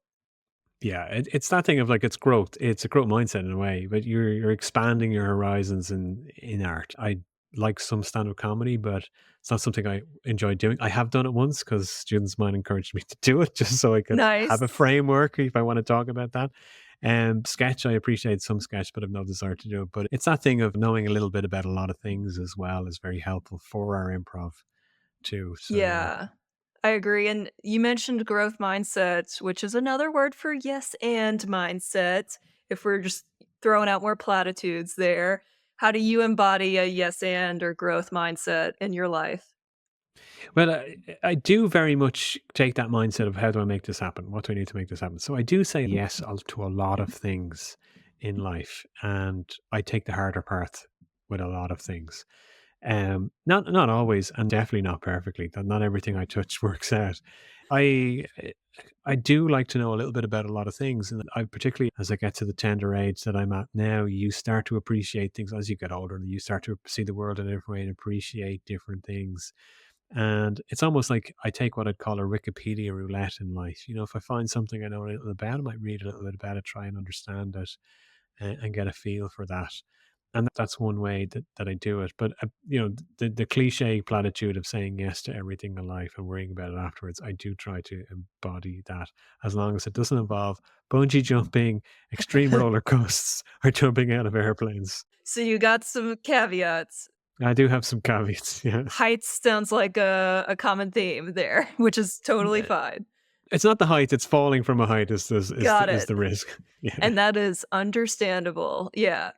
Yeah, it's that thing of like it's growth. It's a growth mindset in a way, but you're expanding your horizons in art. I like some stand up comedy, but it's not something I enjoy doing. I have done it once because students of mine encouraged me to do it just so I could have a Nice. framework if I want to talk about that. And sketch, I appreciate some sketch, but I've no desire to do it. But it's that thing of knowing a little bit about a lot of things as well is very helpful for our improv too. So Yeah. I agree, and you mentioned growth mindset, which is another word for yes and mindset, if we're just throwing out more platitudes there. How do you embody a yes and or growth mindset in your life? well, I do very much take that mindset of how do I make this happen? What do I need to make this happen? So I do say yes to a lot of things in life, and I take the harder path with a lot of things. Not always, and definitely not perfectly. That not everything I touch works out. I I do like to know a little bit about a lot of things, and I particularly as I get to the tender age that I'm at now, you start to appreciate things as you get older. You start to see the world in a different way and appreciate different things, and it's almost like I take what I'd call a Wikipedia roulette in life. If I find something I know a little about, I might read a little bit about it, try and understand it, and get a feel for that. And that's one way that I do it. But the cliche platitude of saying yes to everything in life and worrying about it afterwards, I do try to embody that, as long as it doesn't involve bungee jumping, extreme roller coasters, or jumping out of airplanes. So you got some caveats. I do have some caveats. Yes. Heights sounds like a common theme there, which is totally fine. It's not the height; it's falling from a height Got is it. the risk. Yeah. And that is understandable. Yeah.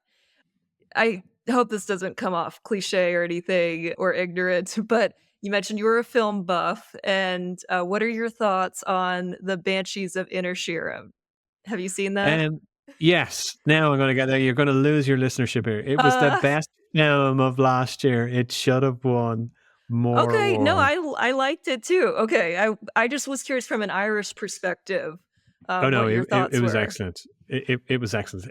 I hope this doesn't come off cliche or anything or ignorant, but you mentioned you were a film buff, and what are your thoughts on the Banshees of Inisherin? Have you seen that? And yes, now I'm going to get there. You're going to lose your listenership here. It was the Uh, best film of last year. It should have won more okay, no, awards. I liked it too. Okay, I just was curious from an Irish perspective, Oh no, what your it thoughts was were. excellent. It was excellent.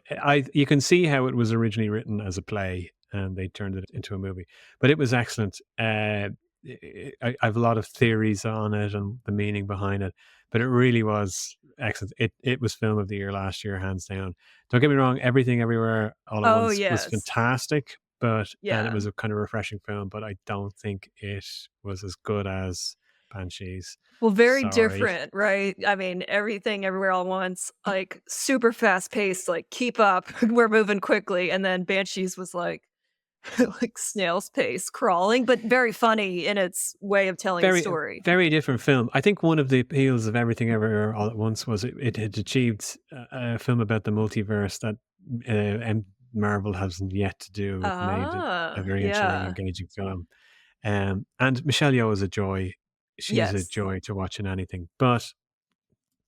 You can see how it was originally written as a play, and they turned it into a movie. But it was excellent. I have a lot of theories on it and the meaning behind it, but it really was excellent. It was film of the year last year, hands down. Don't get me wrong, Everything Everywhere All at Oh, Once was yes. fantastic, and it Yeah. was a kind of refreshing film. But I don't think it was as good as Banshees. Well, very Sorry. different, right? I mean, everything everywhere all at once, like super fast paced, like keep up, we're moving quickly. And then Banshees was like like snail's pace crawling, but very funny in its way of telling a Very, story. very different film. I think one of the appeals of Everything Everywhere All at Once was it had achieved a film about the multiverse that Marvel hasn't yet to do. It made it a very interesting, Yeah. engaging film. And Michelle Yeoh is a joy. She's a Yes. joy to watch in anything. But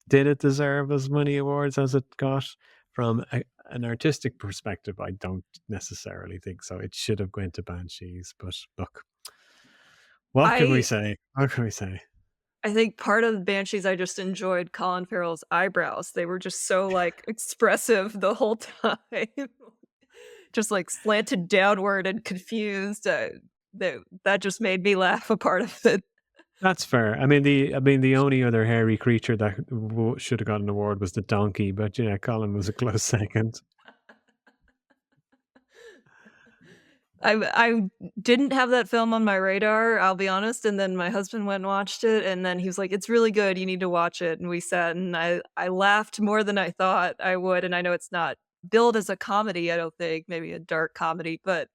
did it deserve as many awards as it got? From an artistic perspective, I don't necessarily think so. It should have went to Banshees. But look, what can we I say? What can we say? I think part of the Banshees, I just enjoyed Colin Farrell's eyebrows. They were just so, like, expressive the whole time. Just, like, slanted downward and confused, that just made me laugh a part of it. That's fair. The only other hairy creature that should have got an award was the donkey, but yeah, Colin was a close second. I didn't have that film on my radar, I'll be honest, and then my husband went and watched it, and then he was like, "It's really good, you need to watch it," and we sat, and I laughed more than I thought I would, and I know it's not billed as a comedy, I don't think, maybe a dark comedy, but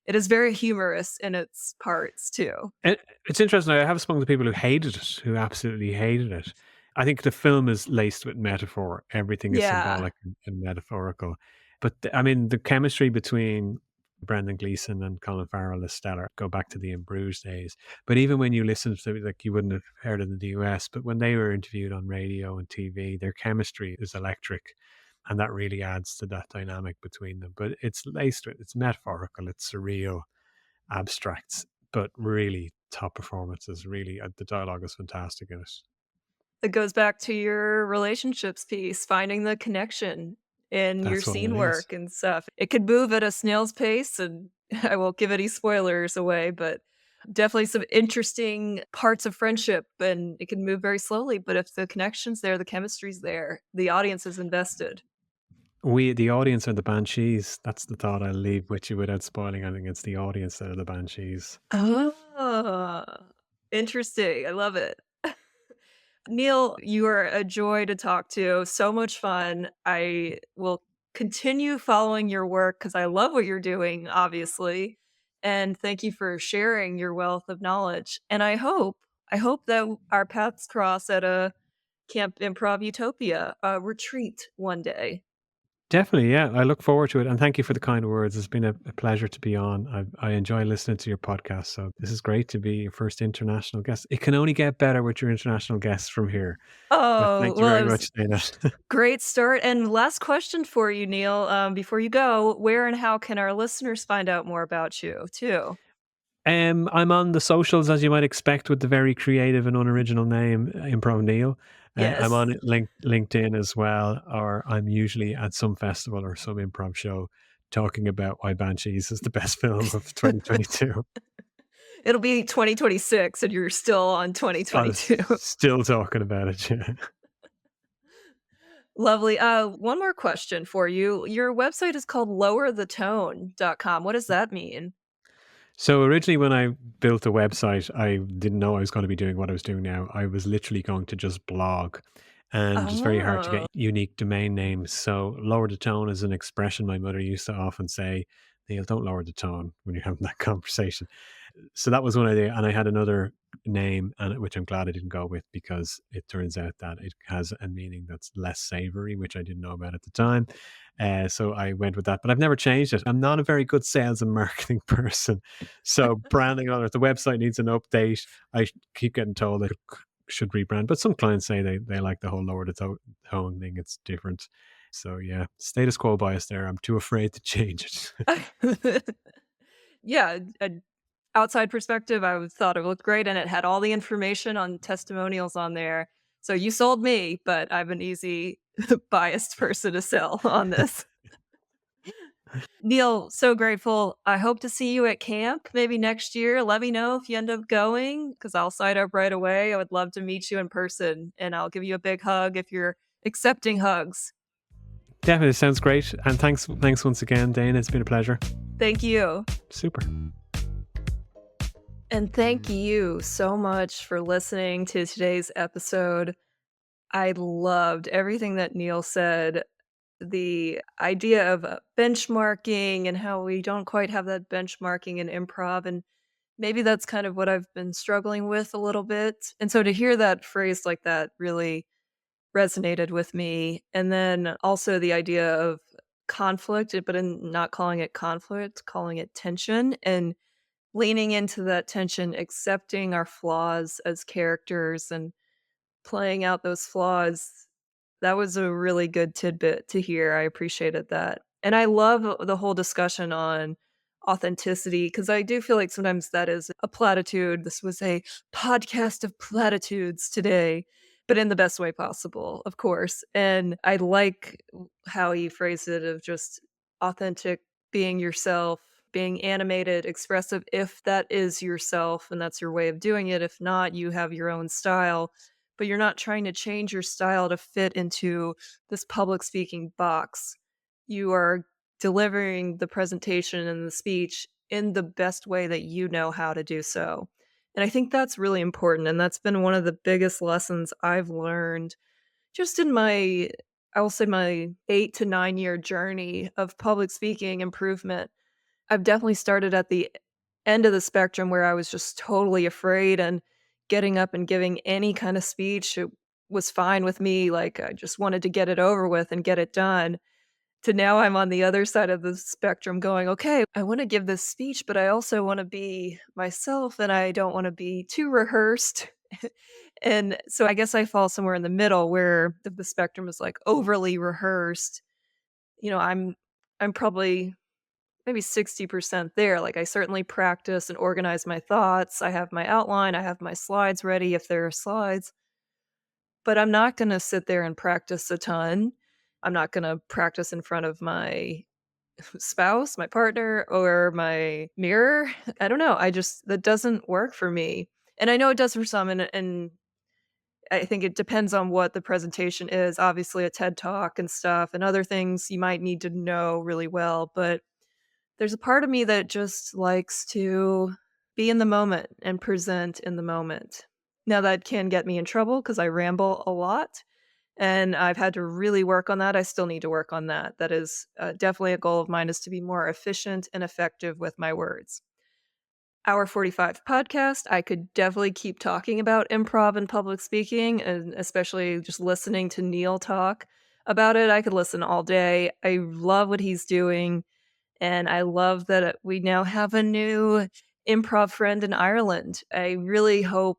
it is very humorous in its parts too. And it's interesting. I have spoken to people who hated it, who absolutely hated it. I think the film is laced with metaphor. Everything is Yeah. symbolic and metaphorical. But the chemistry between Brendan Gleeson and Colin Farrell is stellar. Go back to the In Bruges days. But even when you listen to, like, you wouldn't have heard it in the US, but when they were interviewed on radio and TV, their chemistry is electric. And that really adds to that dynamic between them. But it's laced with, it's metaphorical, it's surreal, abstracts, but really top performances. Really, the dialogue is fantastic in it. It goes back to your relationships piece, finding the connection in your That's what scene it is. work and stuff. It could move at a snail's pace, and I won't give any spoilers away, but definitely some interesting parts of friendship, and it can move very slowly, but if the connection's there, the chemistry's there, the audience is invested. The audience, are the banshees. That's the thought I'll leave with you without spoiling anything. It's the audience that are the banshees. Oh, interesting. I love it. Neil, you are a joy to talk to. So much fun. I will continue following your work because I love what you're doing, obviously. And thank you for sharing your wealth of knowledge. And I hope that our paths cross at a Camp Improv Utopia retreat one day. Definitely, yeah. I look forward to it, and thank you for the kind words. It's been a pleasure to be on. I enjoy listening to your podcast, so this is great to be your first international guest. It can only get better with your international guests from here. But Oh, thank you well, very it was much, Dana. great start. And last question for you, Neil, before you go, where and how can our listeners find out more about you, too? I'm on the socials, as you might expect, with the very creative and unoriginal name Improv Neil. I'm Yes. on LinkedIn as well, or I'm usually at some festival or some improv show talking about why Banshees is the best film of 2022. It'll be 2026 and you're still on I was 2022. still talking about it. Yeah. Lovely. One more question for you. Your website is called lowerthetone.com. What does that mean? So originally, when I built a website, I didn't know I was going to be doing what I was doing now. I was literally going to just blog, and it's very hard to Oh. get unique domain names. So lower the tone is an expression my mother used to often say. Neil, don't lower the tone when you're having that conversation. So that was one idea, and I had another name, and which I'm glad I didn't go with because it turns out that it has a meaning that's less savory, which I didn't know about at the time. So I went with that, but I've never changed it. I'm not a very good sales and marketing person, so branding on it. The website needs an update. I keep getting told I should rebrand, but some clients say they like the whole lower the tone thing. It's different. So yeah, status quo bias there. I'm too afraid to change it. Yeah, an outside perspective, I thought it looked great, and it had all the information on testimonials on there. So you sold me, but I'm an easy biased person to sell on this. Neil, so grateful. I hope to see you at camp maybe next year. Let me know if you end up going because I'll sign up right away. I would love to meet you in person and I'll give you a big hug if you're accepting hugs. Definitely sounds great, and thanks once again, Dane. It's been a pleasure. Thank you. Super. And thank you so much for listening to today's episode. I loved everything that Neil said. The idea of benchmarking and how we don't quite have that benchmarking in improv. And maybe that's kind of what I've been struggling with a little bit. And so to hear that phrased like that really resonated with me. And then also the idea of conflict, but in not calling it conflict, calling it tension and leaning into that tension, accepting our flaws as characters and playing out those flaws. That was a really good tidbit to hear. I appreciated that. And I love the whole discussion on authenticity because I do feel like sometimes that is a platitude. This was a podcast of platitudes today, but in the best way possible, of course. And I like how he phrased it of just authentic, being yourself, being animated, expressive, if that is yourself and that's your way of doing it. If not, you have your own style but you're not trying to change your style to fit into this public speaking box. You are delivering the presentation and the speech in the best way that you know how to do so. And I think that's really important. And that's been one of the biggest lessons I've learned just in my, I will say, my 8 to 9 year journey of public speaking improvement. I've definitely started at the end of the spectrum where I was just totally afraid and getting up and giving any kind of speech, it was fine with me, like, I just wanted to get it over with and get it done, to now I'm on the other side of the spectrum going, "Okay, I wanna give this speech, but I also wanna be myself, and I don't wanna be too rehearsed." And so I guess I fall somewhere in the middle where the spectrum is, like, overly rehearsed. You know, I'm probably maybe 60% there. Like, I certainly practice and organize my thoughts. I have my outline, I have my slides ready if there are slides, but I'm not gonna sit there and practice a ton. I'm not gonna practice in front of my spouse, my partner, or my mirror. I don't know. I just that doesn't work for me. And I know it does for some, and I think it depends on what the presentation is. Obviously, a TED Talk and stuff and other things you might need to know really well, but there's a part of me that just likes to be in the moment and present in the moment. Now that can get me in trouble because I ramble a lot, and I've had to really work on that. I still need to work on that. That is, definitely a goal of mine is to be more efficient and effective with my words. Hour 45 podcast, I could definitely keep talking about improv and public speaking, and especially just listening to Neil talk about it. I could listen all day. I love what he's doing. And I love that we now have a new improv friend in Ireland. I really hope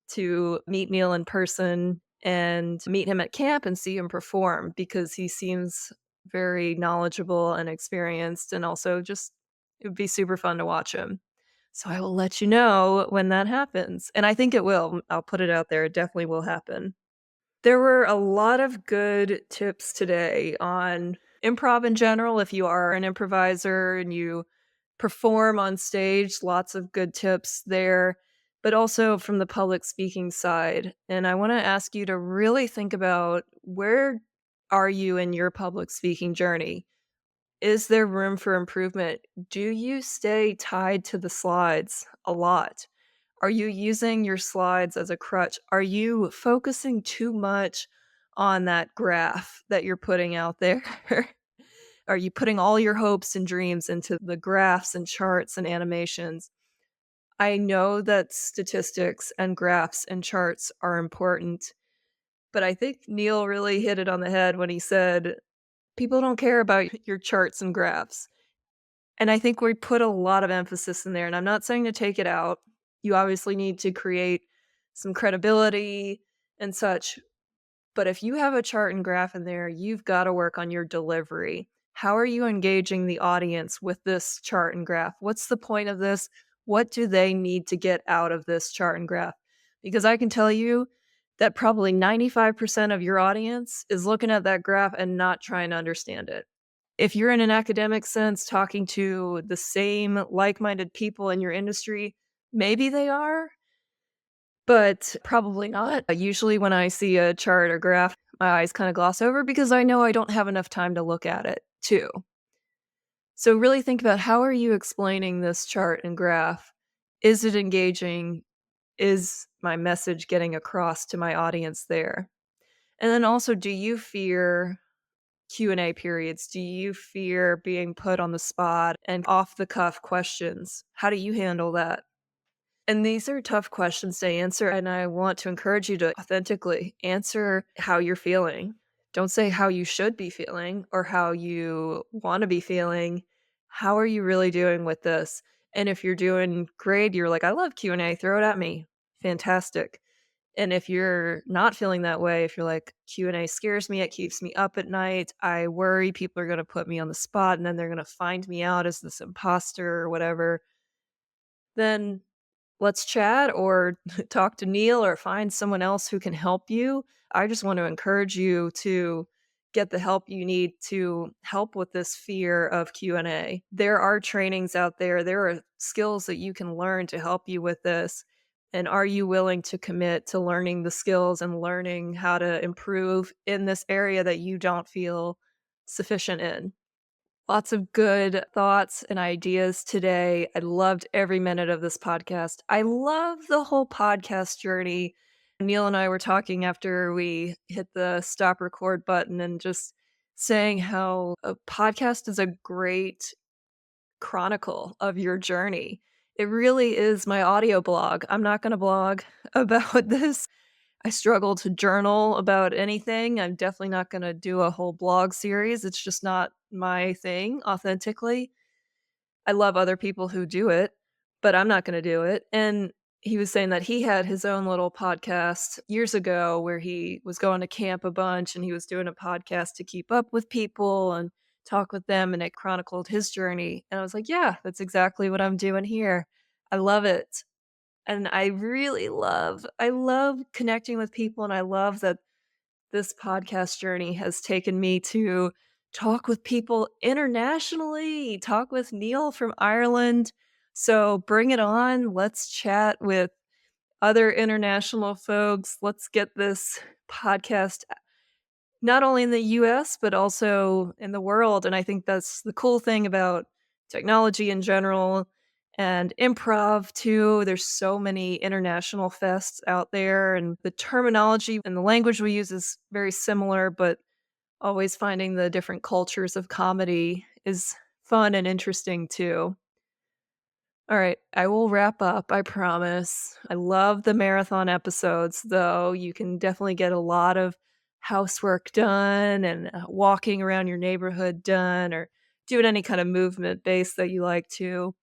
to meet Neil in person and meet him at camp and see him perform because he seems very knowledgeable and experienced and also just it would be super fun to watch him. So I will let you know when that happens. And I think it will. I'll put it out there. It definitely will happen. There were a lot of good tips today on improv in general. If you are an improviser and you perform on stage, lots of good tips there, but also from the public speaking side. And I want to ask you to really think about where are you in your public speaking journey? Is there room for improvement? Do you stay tied to the slides a lot? Are you using your slides as a crutch? Are you focusing too much on that graph that you're putting out there? Are you putting all your hopes and dreams into the graphs and charts and animations? I know that statistics and graphs and charts are important, but I think Neil really hit it on the head when he said, people don't care about your charts and graphs. And I think we put a lot of emphasis in there, and I'm not saying to take it out. You obviously need to create some credibility and such, but if you have a chart and graph in there, you've gotta work on your delivery. How are you engaging the audience with this chart and graph? What's the point of this? What do they need to get out of this chart and graph? Because I can tell you that probably 95% of your audience is looking at that graph and not trying to understand it. If you're in an academic sense talking to the same like-minded people in your industry, maybe they are, but probably not. Usually when I see a chart or graph, my eyes kind of gloss over because I know I don't have enough time to look at it too. So really think about, how are you explaining this chart and graph? Is it engaging? Is my message getting across to my audience there? And then also, do you fear Q&A periods? Do you fear being put on the spot and off the cuff questions? How do you handle that? And these are tough questions to answer, and I want to encourage you to authentically answer how you're feeling. Don't say how you should be feeling or how you want to be feeling. How are you really doing with this? And if you're doing great, you're like, I love Q&A, throw it at me. Fantastic. And if you're not feeling that way, if you're like, Q&A scares me, it keeps me up at night, I worry people are going to put me on the spot and then they're going to find me out as this imposter or whatever, then let's chat or talk to Neil or find someone else who can help you. I just want to encourage you to get the help you need to help with this fear of Q&A. There are trainings out there. There are skills that you can learn to help you with this. And are you willing to commit to learning the skills and learning how to improve in this area that you don't feel sufficient in? Lots of good thoughts and ideas today. I loved every minute of this podcast. I love the whole podcast journey. Neil and I were talking after we hit the stop record button and just saying how a podcast is a great chronicle of your journey. It really is my audio blog. I'm not going to blog about this. I struggle to journal about anything. I'm definitely not going to do a whole blog series. It's just not my thing authentically. I love other people who do it, but I'm not going to do it. And he was saying that he had his own little podcast years ago where he was going to camp a bunch and he was doing a podcast to keep up with people and talk with them, and it chronicled his journey. And I was like, yeah, that's exactly what I'm doing here. I love it. And I love connecting with people, and I love that this podcast journey has taken me to talk with people internationally, talk with Neil from Ireland. So bring it on. Let's chat with other international folks. Let's get this podcast not only in the US, but also in the world. And I think that's the cool thing about technology in general and improv too. There's so many international fests out there, and the terminology and the language we use is very similar, but always finding the different cultures of comedy is fun and interesting too. All right, I will wrap up, I promise. I love the marathon episodes, though. You can definitely get a lot of housework done and walking around your neighborhood done, or doing any kind of movement base that you like to.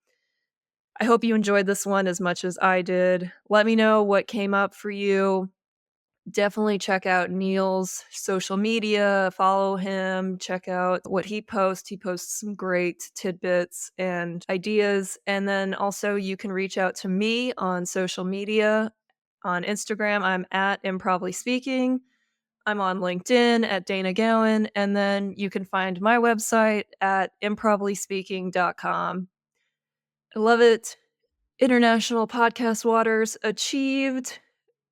I hope you enjoyed this one as much as I did. Let me know what came up for you. Definitely check out Neil's social media, follow him, check out what he posts. He posts some great tidbits and ideas. And then also, you can reach out to me on social media. On Instagram, I'm at Improvly Speaking. I'm on LinkedIn at Dana Gowan. And then you can find my website at improblyspeaking.com. I love it. International podcast waters achieved.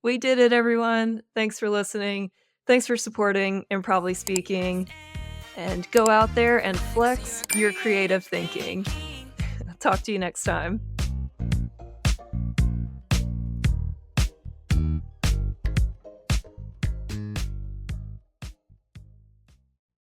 We did it, everyone. Thanks for listening. Thanks for supporting Improvly Speaking, and go out there and flex your creative thinking. Talk to you next time.